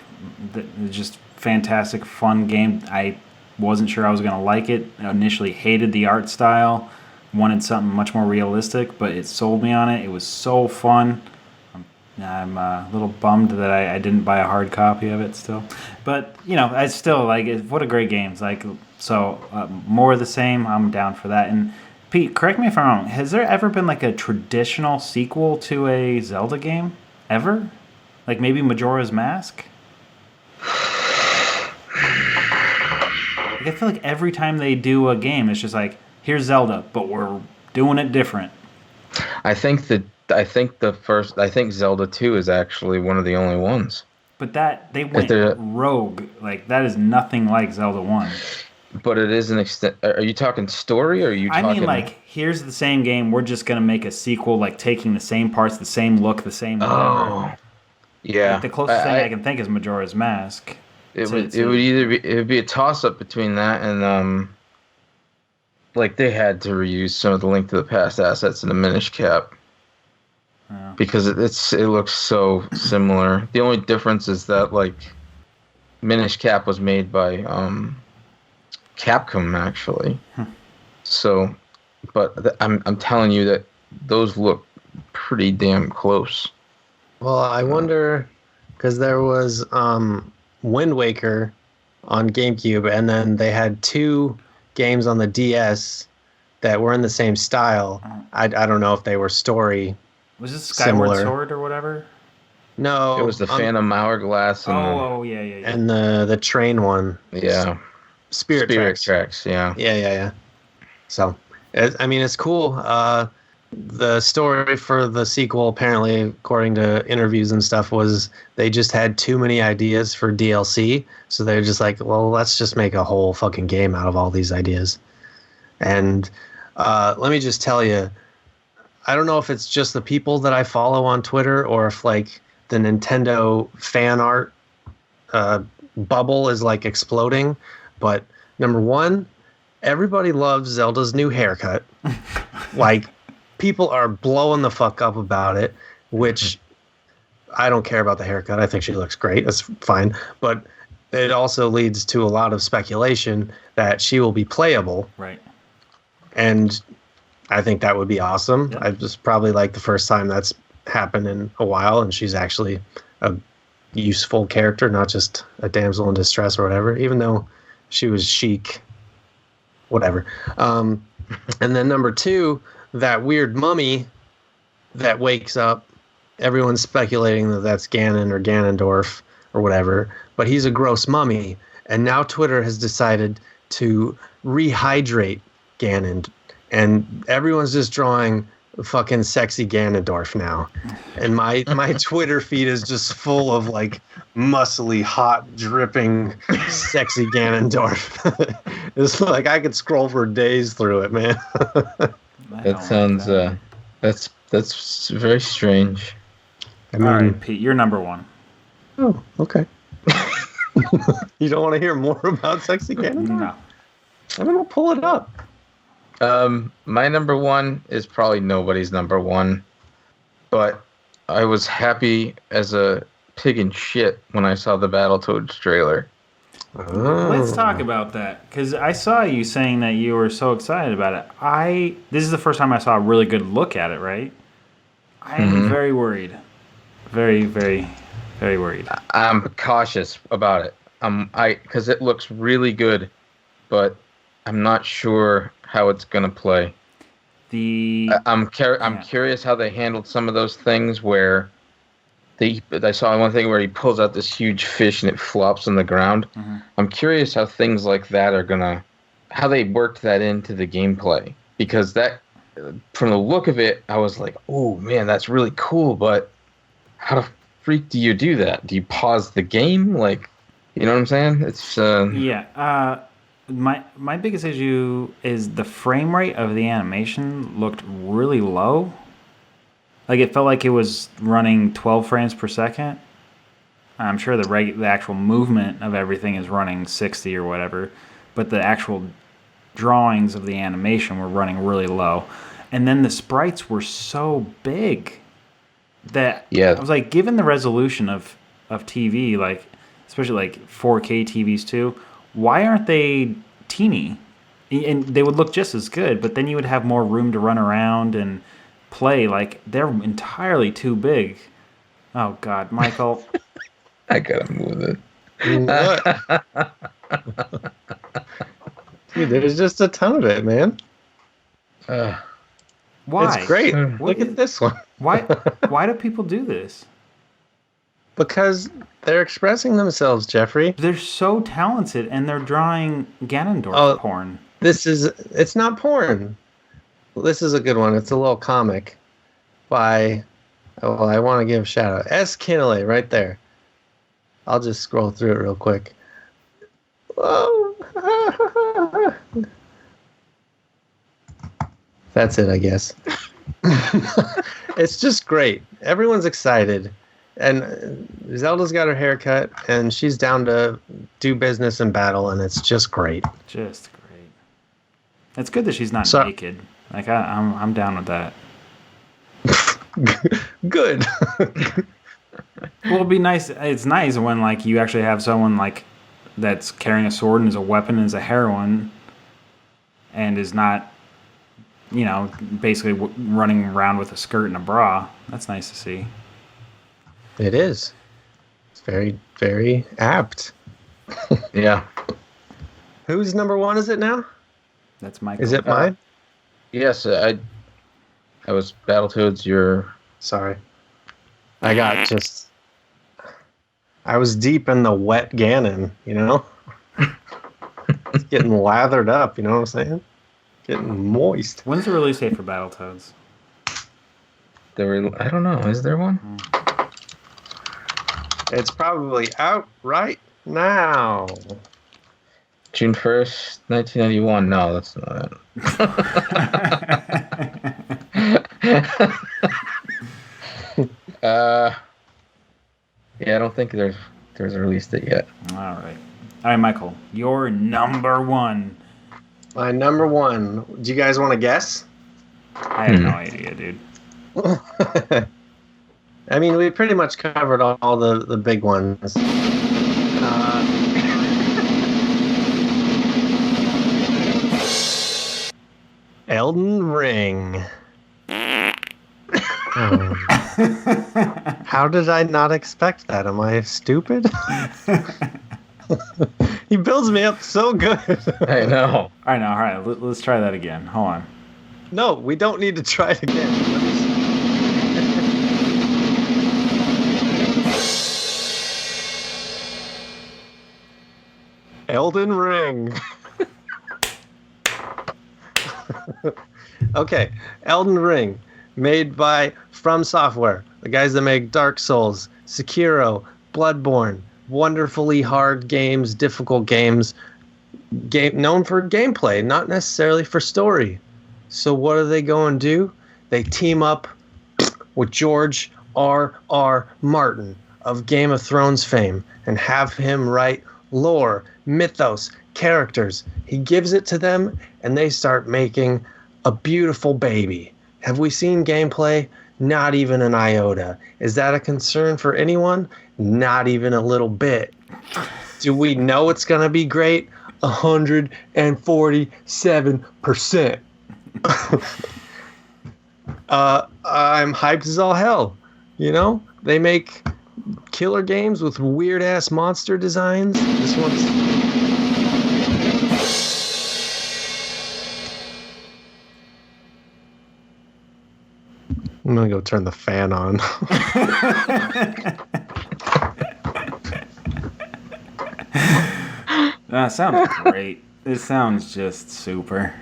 just fantastic, fun game. I wasn't sure I was going to like it. I initially hated the art style, wanted something much more realistic, but it sold me on it. It was so fun. I'm a little bummed that I didn't buy a hard copy of it still. But, you know, I still, like, what a great game. Like, so, more of the same. I'm down for that. And Pete, correct me if I'm wrong. Has there ever been like a traditional sequel to a Zelda game? Ever? Like maybe Majora's Mask? Like I feel like every time they do a game, it's just like, here's Zelda, but we're doing it different. I think Zelda 2 is actually one of the only ones. But that they went there- rogue. Like that is nothing like Zelda 1. But it is an extent. Are you talking story, or are you I talking? mean, like, here's the same game. We're just gonna make a sequel, like taking the same parts, the same look, the same whatever. Oh, yeah. Like, the closest thing I can think is Majora's Mask. It would either be it would be a toss up between that and like they had to reuse some of the Link to the Past assets in the Minish Cap. Because it looks so similar. The only difference is that like Minish Cap was made by Capcom actually. So, but I'm telling you that those look pretty damn close. Well, I wonder because there was Wind Waker on GameCube, and then they had 2 games on the DS that were in the same style. I don't know if they were story. Was this Skyward similar. Sword or whatever? No, It was the Phantom Hourglass and Yeah. and the train one. yeah, Spirit Tracks. Yeah. Yeah. So, I mean, it's cool. The story for the sequel, apparently, according to interviews and stuff, was they just had too many ideas for DLC. So they're just like, well, let's just make a whole fucking game out of all these ideas. And let me just tell you, I don't know if it's just the people that I follow on Twitter or if like the Nintendo fan art bubble is like exploding. But number one, everybody loves Zelda's new haircut. Like, people are blowing the fuck up about it, which I don't care about the haircut. I think she looks great. That's fine. But it also leads to a lot of speculation that she will be playable. Right. And I think that would be awesome. Yep. I just probably like the first time that's happened in a while, and she's actually a useful character, not just a damsel in distress or whatever, even though she was chic. Whatever. And then number 2, that weird mummy that wakes up. Everyone's speculating that that's Ganon or Ganondorf or whatever, but he's a gross mummy. And now Twitter has decided to rehydrate Ganon, and everyone's just drawing fucking sexy Ganondorf now. And my Twitter feed is just full of like muscly, hot, dripping, sexy Ganondorf. It's like I could scroll for days through it, man. That sounds that's very strange. I mean, All right, Pete, you're number 1. Oh, okay. You don't want to hear more about sexy Ganondorf? No. I'm gonna pull it up. My number 1 is probably nobody's number 1, but I was happy as a pig in shit when I saw the Battletoads trailer. Let's talk about that, because I saw you saying that you were so excited about it. This is the first time I saw a really good look at it, right? I am very worried. Very, very, very worried. I'm cautious about it. Because it looks really good, but I'm not sure how it's gonna play. I'm curious how they handled some of those things where I saw one thing where he pulls out this huge fish and it flops on the ground. Mm-hmm. I'm curious how things like that how they worked that into the gameplay, because that, from the look of it, I was like, oh man, that's really cool, but how the freak do you do that? Do you pause the game? Like, you know what I'm saying? It's Yeah. My biggest issue is the frame rate of the animation looked really low. Like, it felt like it was running 12 frames per second. I'm sure the actual movement of everything is running 60 or whatever, but the actual drawings of the animation were running really low. And then the sprites were so big that I was like, given the resolution of TV, like especially like 4K TVs too, why aren't they teeny? And they would look just as good, but then you would have more room to run around and play. Like, they're entirely too big. Oh God, Michael. I gotta move it. What? Dude, there's just a ton of it, man. Why? It's great. What Look at this one. Why do people do this? Because they're expressing themselves, Jeffrey. They're so talented, and they're drawing Ganondorf porn. It's not porn. This is a good one. It's a little comic by, I want to give a shout out. S. Kinnelly, right there. I'll just scroll through it real quick. Oh, That's it, I guess. It's just great. Everyone's excited. And Zelda's got her hair cut, and she's down to do business and battle, and it's just great. Just great. It's good that she's not So- naked. Like I'm down with that. Good. Well, it'd be nice. It's nice when like you actually have someone like that's carrying a sword and is a weapon and is a heroine, and is not, basically running around with a skirt and a bra. That's nice to see. It is. It's very, very apt. Yeah. Whose number one is it now? That's Michael. Is it mine? Yes, I was Battletoads. Your Sorry. I was deep in the wet Ganon, It's getting lathered up, you know what I'm saying? Getting moist. When's the release date for Battletoads? I don't know. Is there one? It's probably out right now. June 1st, 1991. No, that's not it. Yeah, I don't think there's a release date yet. All right, Michael. Your number one. My number one. Do you guys want to guess? I have no idea, dude. I mean, we pretty much covered all the big ones. Elden Ring. How did I not expect that? Am I stupid? He builds me up so good. I know. All right. Let's try that again. Hold on. No, we don't need to try it again. Elden Ring. Okay, Elden Ring, made by From Software, the guys that make Dark Souls, Sekiro, Bloodborne, wonderfully hard games, difficult games, known for gameplay, not necessarily for story. So what do they go and do? They team up with George R.R. Martin of Game of Thrones fame and have him write lore, mythos, characters. He gives it to them and they start making a beautiful baby. Have we seen gameplay? Not even an iota. Is that a concern for anyone? Not even a little bit. Do we know it's going to be great? 147%. I'm hyped as all hell. They make killer games with weird ass monster designs. This one's I'm gonna go turn the fan on. That sounds great. It sounds just super.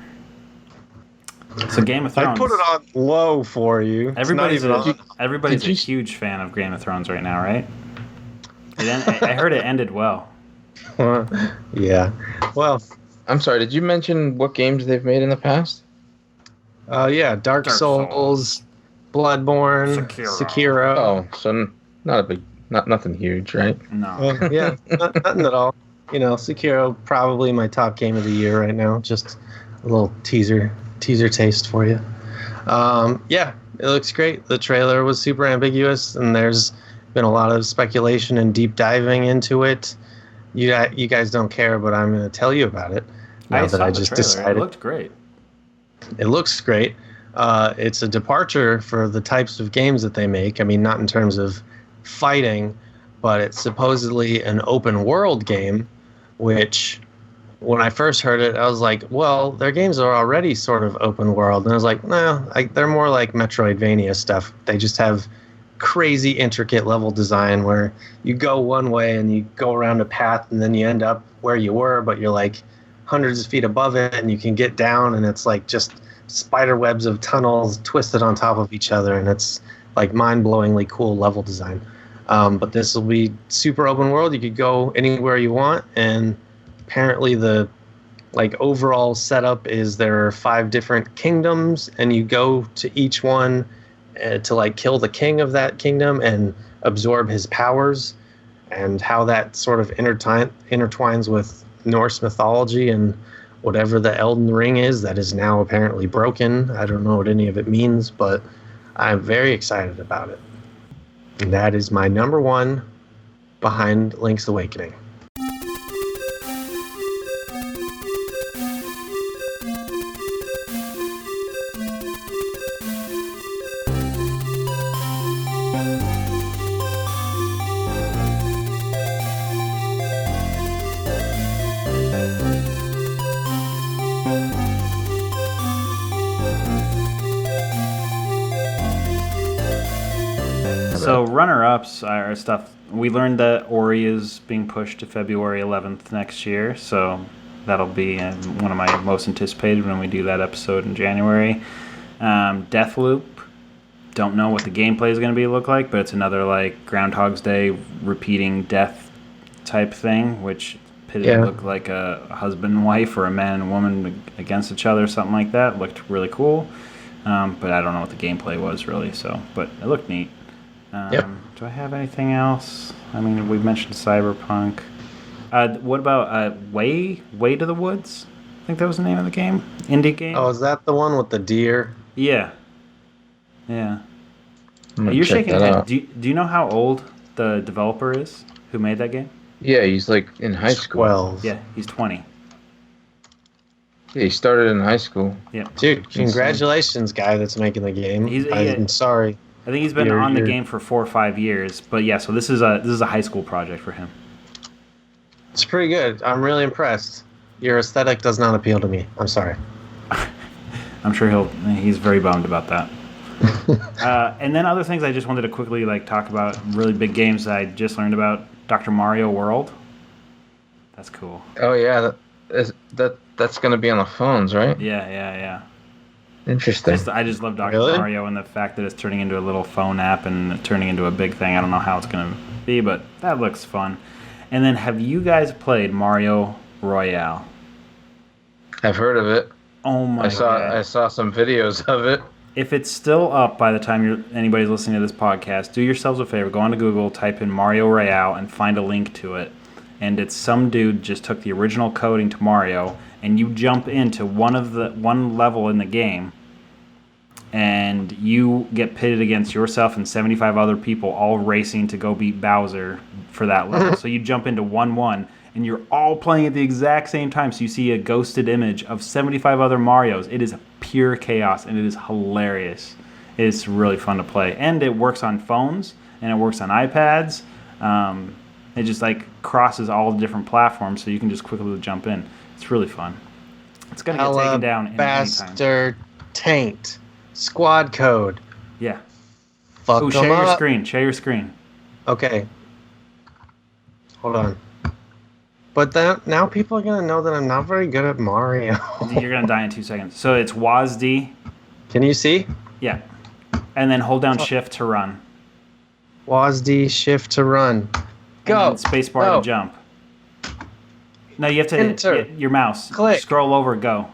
So Game of Thrones. I put it on low for you. Everybody's It's not even a huge fan of Game of Thrones right now, right? I heard it ended well. on. Yeah. Well, I'm sorry. Did you mention what games they've made in the past? yeah, Dark Souls, Bloodborne, Sekiro. Oh, so nothing huge, right? No. Yeah, nothing at all. Sekiro probably my top game of the year right now. Just a little teaser taste for you. Yeah, it looks great. The trailer was super ambiguous, and there's been a lot of speculation and deep diving into it. You guys don't care, but I'm going to tell you about it now that I just decided. It looked great. It looks great. It's a departure for the types of games that they make. I mean, not in terms of fighting, but it's supposedly an open world game, which when I first heard it, I was like, well, their games are already sort of open world. And I was like, no, they're more like Metroidvania stuff. They just have crazy intricate level design where you go one way and you go around a path and then you end up where you were, but you're like hundreds of feet above it and you can get down and it's like just spider webs of tunnels twisted on top of each other, and it's like mind-blowingly cool level design. But this will be super open world. You could go anywhere you want, and apparently the like overall setup is there are 5 different kingdoms, and you go to each one to like kill the king of that kingdom and absorb his powers, and how that sort of intertwines with Norse mythology and whatever the Elden Ring is that is now apparently broken. I don't know what any of it means, but I'm very excited about it. And that is my number 1 behind Link's Awakening. So runner-ups are stuff. We learned that Ori is being pushed to February 11th next year, so that'll be one of my most anticipated when we do that episode in January. Deathloop. Don't know what the gameplay is going to look like, but it's another like Groundhog's Day repeating death type thing, which looked like a husband and wife or a man and woman against each other, something like that. It looked really cool, but I don't know what the gameplay was really. But it looked neat. Do I have anything else? I mean, we mentioned Cyberpunk. What about Way to the Woods? I think that was the name of the game. Indie game. Oh, is that the one with the deer? Yeah. You're shaking your head. Do you know how old the developer is who made that game? Yeah, he's like in high school. 12. Yeah, he's 20. Yeah, he started in high school. Yeah. Dude, congratulations, guy that's making the game. I'm sorry. I think he's been on the game for 4 or 5 years, but yeah. So this is a high school project for him. It's pretty good. I'm really impressed. Your aesthetic does not appeal to me. I'm sorry. I'm sure he's very bummed about that. And then other things I just wanted to quickly talk about. Really big games that I just learned about. Dr. Mario World. That's cool. Oh yeah, that's gonna be on the phones, right? Yeah. Interesting. I just love Dr. Mario and the fact that it's turning into a little phone app and turning into a big thing. I don't know how it's going to be, but that looks fun. And then have you guys played Mario Royale? I've heard of it. Oh my God. I saw some videos of it. If it's still up by the time anybody's listening to this podcast, do yourselves a favor. Go onto Google, type in Mario Royale, and find a link to it. And it's some dude just took the original coding to Mario, and you jump into one level in the game, and you get pitted against yourself and 75 other people all racing to go beat Bowser for that level. So you jump into 1-1, and you're all playing at the exact same time. So you see a ghosted image of 75 other Marios. It is pure chaos, and it is hilarious. It's really fun to play. And it works on phones, and it works on iPads. It just crosses all the different platforms, so you can just quickly jump in. It's really fun. It's going to get taken down in any time. Taint. Squad code. Yeah. Fuck them share your up. screen. Share your screen. Okay. Hold on. But now people are going to know that I'm not very good at Mario. You're going to die in 2 seconds. So it's WASD. Can you see? Yeah. And then hold down shift to run. WASD, shift to run. Go. And then spacebar to jump. No, you have to hit your mouse. Click. Scroll over, go.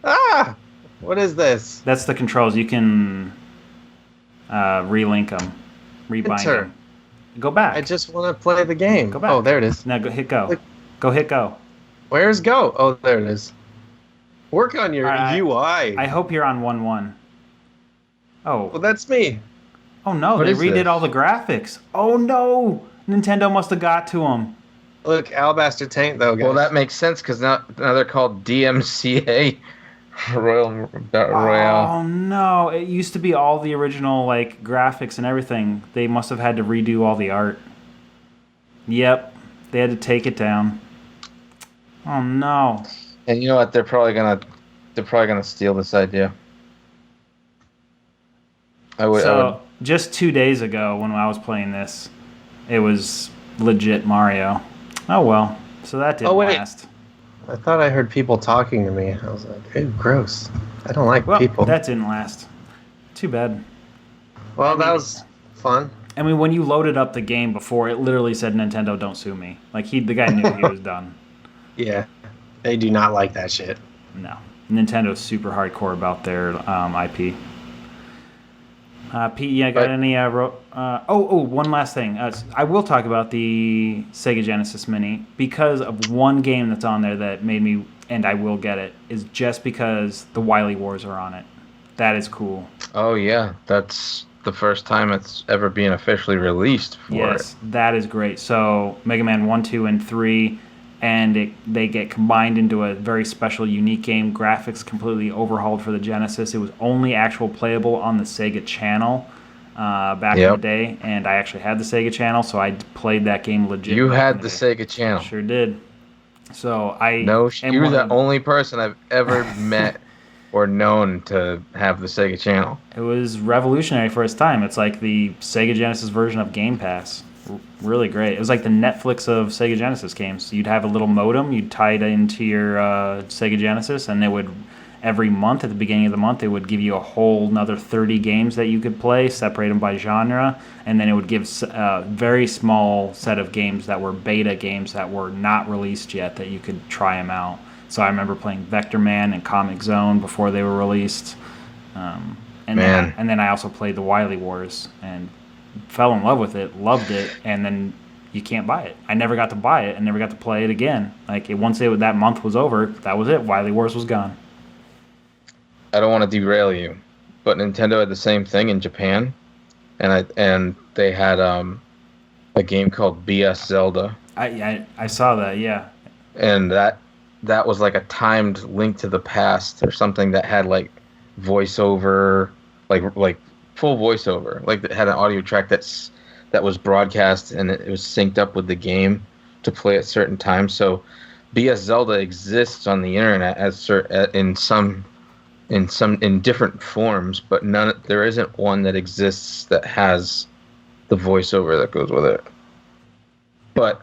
Ah! What is this? That's the controls. You can relink them, rebind them. Go back. I just want to play the game. Go back. Oh, there it is. Now hit go. Go hit go. Where's go? Oh, there it is. Work on your UI. I hope you're on 1-1. Oh. Well, that's me. Oh, no. They redid all the graphics. Oh, no. Nintendo must have got to them. Look, Alabaster Taint, though, guys. Well, that makes sense because now they're called DMCA Royale. Oh, no. It used to be all the original graphics and everything. They must have had to redo all the art. Yep. They had to take it down. Oh, no. And you know what? They're probably gonna steal this idea. Just 2 days ago when I was playing this, it was legit Mario. Oh, well. So that didn't last. I thought I heard people talking to me. I was like, ew, gross. I don't like people. That didn't last. Too bad. Well, that was fun. I mean, when you loaded up the game before, it literally said, Nintendo, don't sue me. The guy knew he was done. Yeah. They do not like that shit. No. Nintendo's super hardcore about their IP. Pete, yeah, got any... one last thing. I will talk about the Sega Genesis Mini because of one game that's on there that made me, and I will get it, is just because the Wily Wars are on it. That is cool. Oh, yeah. That's the first time it's ever been officially released for it. Yes, that is great. So Mega Man 1, 2, and 3... and they get combined into a very special, unique game. Graphics completely overhauled for the Genesis. It was only actual playable on the Sega Channel back in the day, and I actually had the Sega Channel, so I played that game legit. You had the Sega Channel. Sure did. So you're the only person I've ever met or known to have the Sega Channel. It was revolutionary for its time. It's like the Sega Genesis version of Game Pass. Really great. It was like the Netflix of Sega Genesis games. You'd have a little modem, you'd tie it into your Sega Genesis, and it would, every month, at the beginning of the month, it would give you a whole another 30 games that you could play, separate them by genre, and then it would give a very small set of games that were beta games that were not released yet that you could try them out. So I remember playing Vector Man and Comic Zone before they were released. And then I also played the Wily Wars, and fell in love with it, loved it, and then you can't buy it. I never got to buy it and never got to play it again. Once that month was over, that was it. Wily Wars was gone. I don't want to derail you, but Nintendo had the same thing in Japan, and they had a game called BS Zelda. I saw that, yeah. And that was like a timed Link to the Past or something that had like voiceover, like full voiceover, like that had an audio track that was broadcast and it was synced up with the game to play at certain times. So BS Zelda exists on the internet in different forms, but there isn't one that exists that has the voiceover that goes with it. But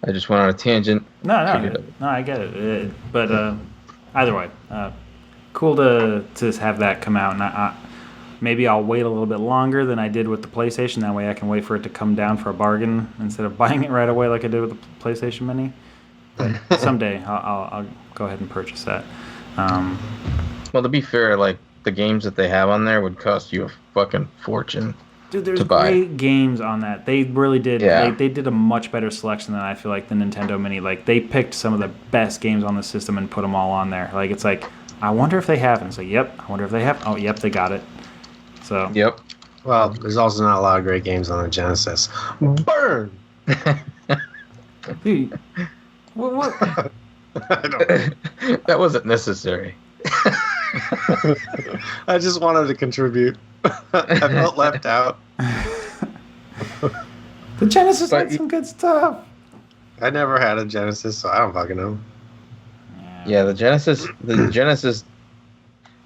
I just went on a tangent. No, I get it. But either way, cool to have that come out, and maybe I'll wait a little bit longer than I did with the PlayStation. That way I can wait for it to come down for a bargain instead of buying it right away like I did with the PlayStation Mini. But someday I'll go ahead and purchase that. Well, to be fair, like the games that they have on there would cost you a fucking fortune. Dude, there's to buy. Great games on that. They really did. Yeah. They did a much better selection than I feel like the Nintendo Mini. Like they picked some of the best games on the system and put them all on there. Like it's like, I wonder if they have. And it's like, yep. I wonder if they have. Oh, yep, they got it. So. Yep. Well, there's also not a lot of great games on the Genesis. Burn! Dude, what? I don't. That wasn't necessary. I just wanted to contribute. I felt left out. The Genesis had some good stuff. I never had a Genesis, so I don't fucking know. Yeah, the Genesis.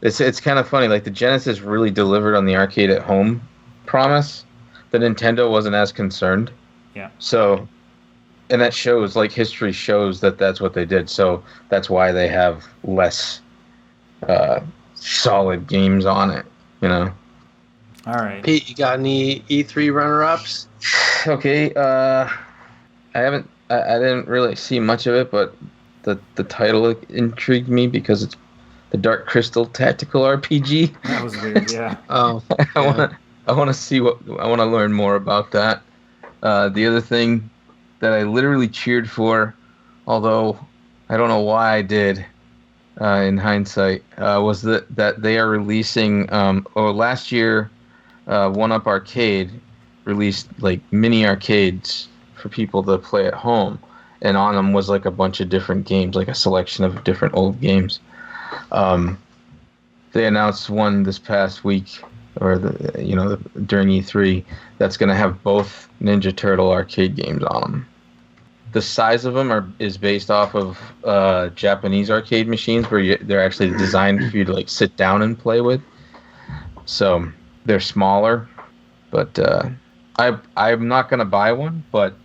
It's kind of funny. Like the Genesis really delivered on the arcade at home promise. The Nintendo wasn't as concerned. Yeah. So, and that shows, like history shows that that's what they did. So that's why they have less solid games on it. You know. All right. Pete, you got any E3 runner-ups? Okay. I didn't really see much of it, but the title intrigued me because it's the Dark Crystal Tactical RPG. That was weird. Yeah. Oh. I want to learn more about that. The other thing that I literally cheered for, although I don't know why I did, in hindsight, was that they are releasing. Last year, One Up Arcade released like mini arcades for people to play at home, and on them was like a bunch of different games, like a selection of different old games. They announced one this past week, or during E3, that's going to have both Ninja Turtle arcade games on them. The size of them is based off of Japanese arcade machines, where they're actually designed for you to like sit down and play with. So they're smaller, but I'm not going to buy one, but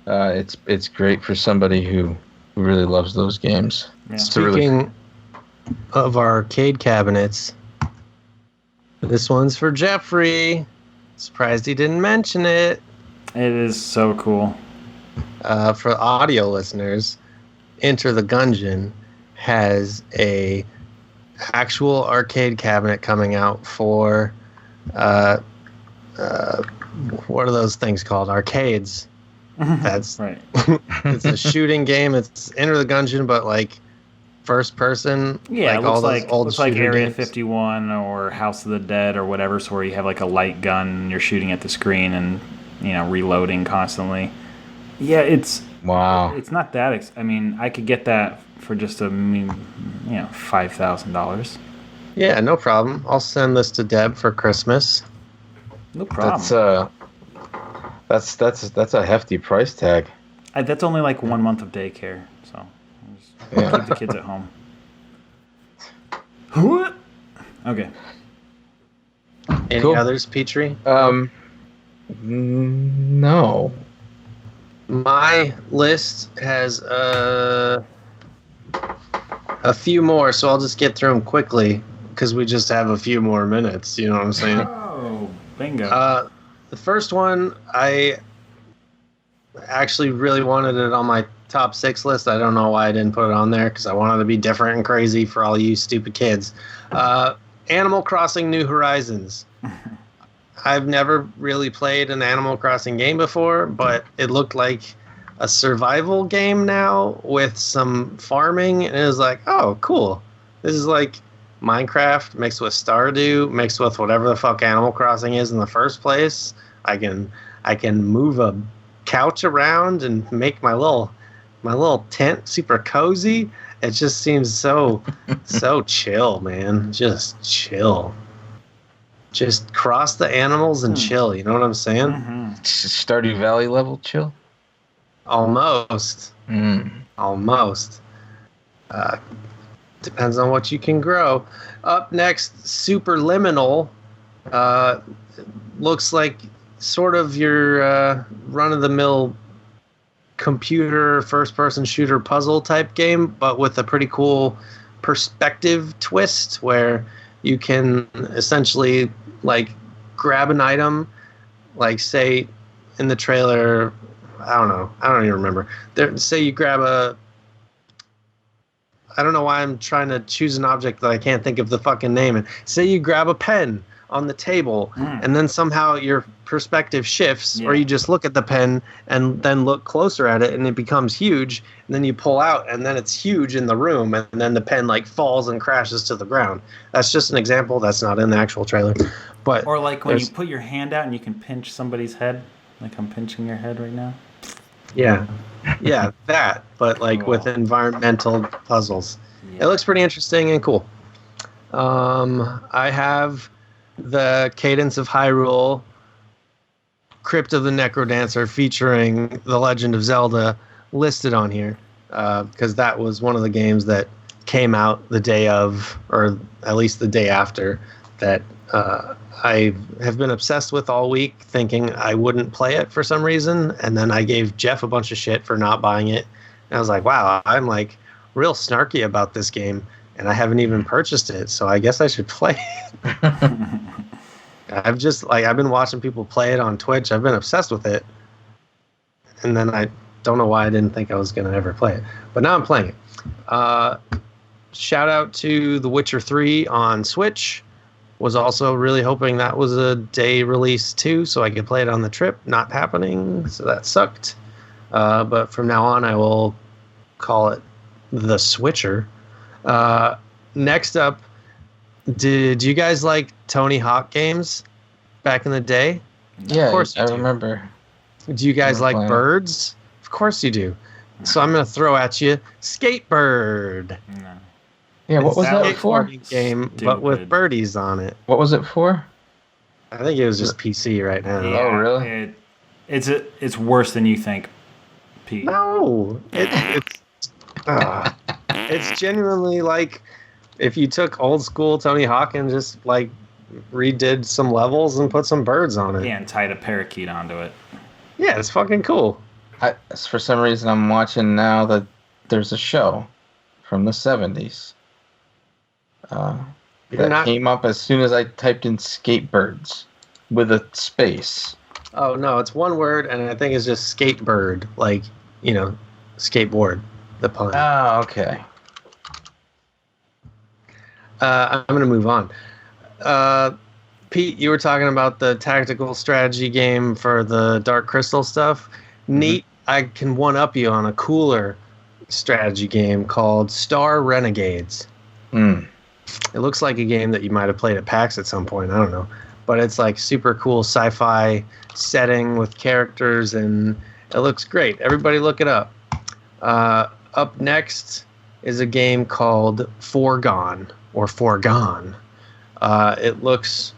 it's great for somebody who really loves those games. Yeah. Speaking of arcade cabinets, this one's for Jeffrey. Surprised he didn't mention it. It is so cool. For audio listeners, Enter the Gungeon has a actual arcade cabinet coming out for what are those things called? Arcades. That's Right. it's a shooting game. It's Enter the Gungeon, but like first person. Yeah, like it all those old looks like shooter Area games. 51 or House of the Dead or whatever, so where you have like a light gun and you're shooting at the screen and reloading constantly. Yeah, it's not that. I mean, I could get that for just $5,000. Yeah, no problem. I'll send this to Deb for Christmas. No problem. That's a hefty price tag. That's only like 1 month of daycare, so I'll keep the kids at home. Okay. Any Cool. others, Petrie? No. My list has a few more, so I'll just get through them quickly because we just have a few more minutes. You know what I'm saying? Oh, bingo. The first one, I actually really wanted it on my top 6 list. I don't know why I didn't put it on there because I wanted to be different and crazy for all you stupid kids. Animal Crossing New Horizons. I've never really played an Animal Crossing game before, but it looked like a survival game now with some farming, and it was like, oh, cool. This is like Minecraft mixed with Stardew, mixed with whatever the fuck Animal Crossing is in the first place. I can move a couch around and make my little tent super cozy. It just seems so chill, man. Just chill. Just cross the animals and chill. You know what I'm saying? Mm-hmm. Stardew Valley level chill. Almost. Almost. Depends on what you can grow. Up next, Superliminal. Looks like sort of your run-of-the-mill computer first-person shooter puzzle type game, but with a pretty cool perspective twist where you can essentially like grab an item, like say in the trailer, I don't even remember. Say you grab I don't know why I'm trying to choose an object that I can't think of the fucking name. And say you grab a pen on the table, and then somehow your perspective shifts, or you just look at the pen and then look closer at it, and it becomes huge. And then you pull out, and then it's huge in the room, and then the pen like falls and crashes to the ground. That's just an example. That's not in the actual trailer. But or like when you put your hand out and you can pinch somebody's head, like I'm pinching your head right now. Yeah, that. But like Cool. with environmental puzzles, it looks pretty interesting and cool. I have the Cadence of Hyrule, Crypt of the Necrodancer featuring The Legend of Zelda listed on here because that was one of the games that came out the day of, or at least the day after, that I have been obsessed with all week, thinking I wouldn't play it for some reason, and then I gave Jeff a bunch of shit for not buying it. And I was like, wow, I'm like real snarky about this game, and I haven't even purchased it, so I guess I should play it. I've been watching people play it on Twitch. I've been obsessed with it, and then I don't know why I didn't think I was going to ever play it, but now I'm playing it. Shout out to The Witcher 3 on Switch. Was also really hoping that was a day release too, so I could play it on the trip. Not happening, so that sucked. But from now on, I will call it The Switcher. Next up, did you guys like Tony Hawk games back in the day? Yeah, of course I remember. Do you guys like playing. birds? Of course you do. So I'm going to throw at you Skatebird. No. Yeah, what was that It's a for? skateboarding game, but with Stupid. birdies on it. What was it for? I think it was just PC right now. Oh, really? It's worse than you think, Pete. No, it's genuinely like if you took old school Tony Hawk and just like redid some levels and put some birds on it. Yeah, and tied a parakeet onto it. Yeah, it's fucking cool. For some reason, I'm watching now that there's a show from the 70s. Came up as soon as I typed in skatebirds with a space. Oh no, it's one word, and I think it's just skatebird, like skateboard, the pun. Oh, okay. I'm going to move on. Pete, you were talking about the tactical strategy game for the Dark Crystal stuff. Neat. I can one-up you on a cooler strategy game called Star Renegades. It looks like a game that you might have played at PAX at some point. I don't know. But it's like super cool sci-fi setting with characters, and it looks great. Everybody look it up. Up next is a game called Foregone. It looks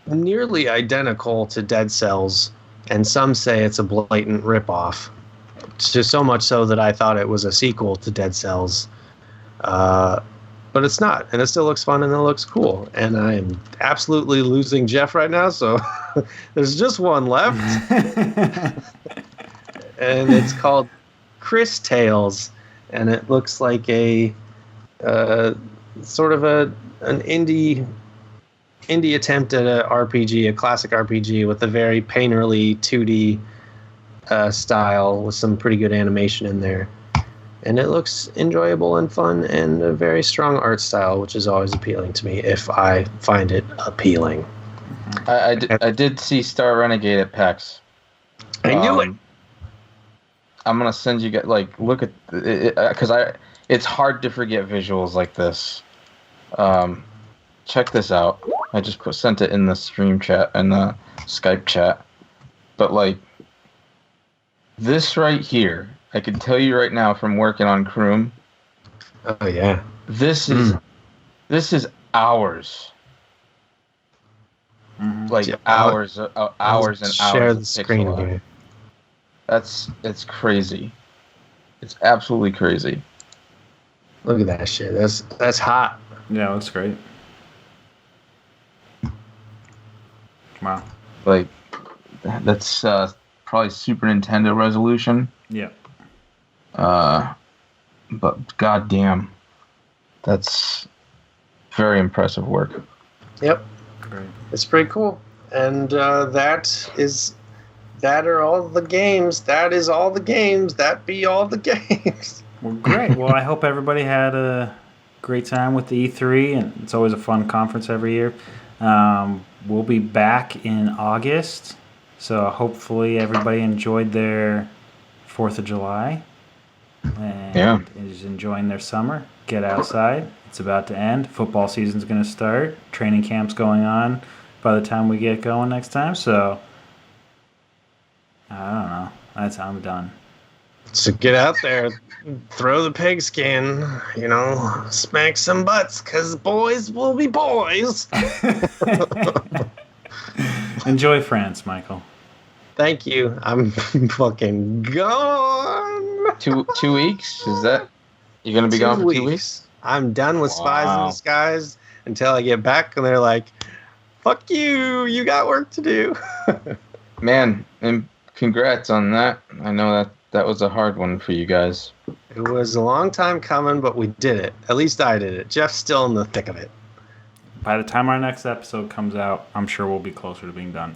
nearly identical to Dead Cells, and some say it's a blatant ripoff. It's just so much so that I thought it was a sequel to Dead Cells. But it's not, and it still looks fun and it looks cool. And I am absolutely losing Jeff right now, so there's just one left. And it's called Chris Tales, and it looks like a sort of an indie attempt at a RPG, a classic RPG with a very painterly 2D style with some pretty good animation in there. And it looks enjoyable and fun and a very strong art style, which is always appealing to me if I find it appealing. I did see Star Renegade at PAX. I knew it. I'm gonna send you guys look at it because it's hard to forget visuals like this. Check this out. I just sent it in the stream chat and the Skype chat. But this right here, I can tell you right now from working on Croom. Oh yeah. This is hours. Hours and hours. Share the screen here. It's crazy. It's absolutely crazy. Look at that shit. That's hot. Yeah, it looks great. Wow. That's probably Super Nintendo resolution. Yeah. But goddamn, that's very impressive work. Yep. Great. It's pretty cool. And that are all the games. That is all the games. That be all the games. Well, great. Well, I hope everybody had a great time with the E3, and it's always a fun conference every year. We'll be back in August, so hopefully everybody enjoyed their 4th of July and is enjoying their summer. Get outside. It's about to end. Football season's going to start. Training camp's going on by the time we get going next time, so I don't know. I'm done. So get out there, throw the pigskin, smack some butts, because boys will be boys. Enjoy France, Michael. Thank you. I'm fucking gone. 2 weeks? Is that? You're going to be gone for 2 weeks? I'm done with Spies in Disguise until I get back, and they're like, fuck you, you got work to do. Man, and congrats on that. I know that was a hard one for you guys. It was a long time coming, but we did it. At least I did it. Jeff's still in the thick of it. By the time our next episode comes out, I'm sure we'll be closer to being done.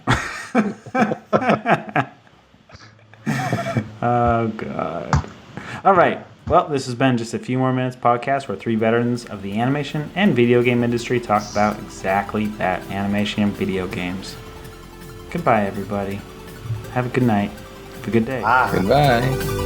Oh, God. All right. Well, this has been Just a Few More Minutes podcast where 3 veterans of the animation and video game industry talk about exactly that, animation and video games. Goodbye, everybody. Have a good night. Have a good day. Goodbye.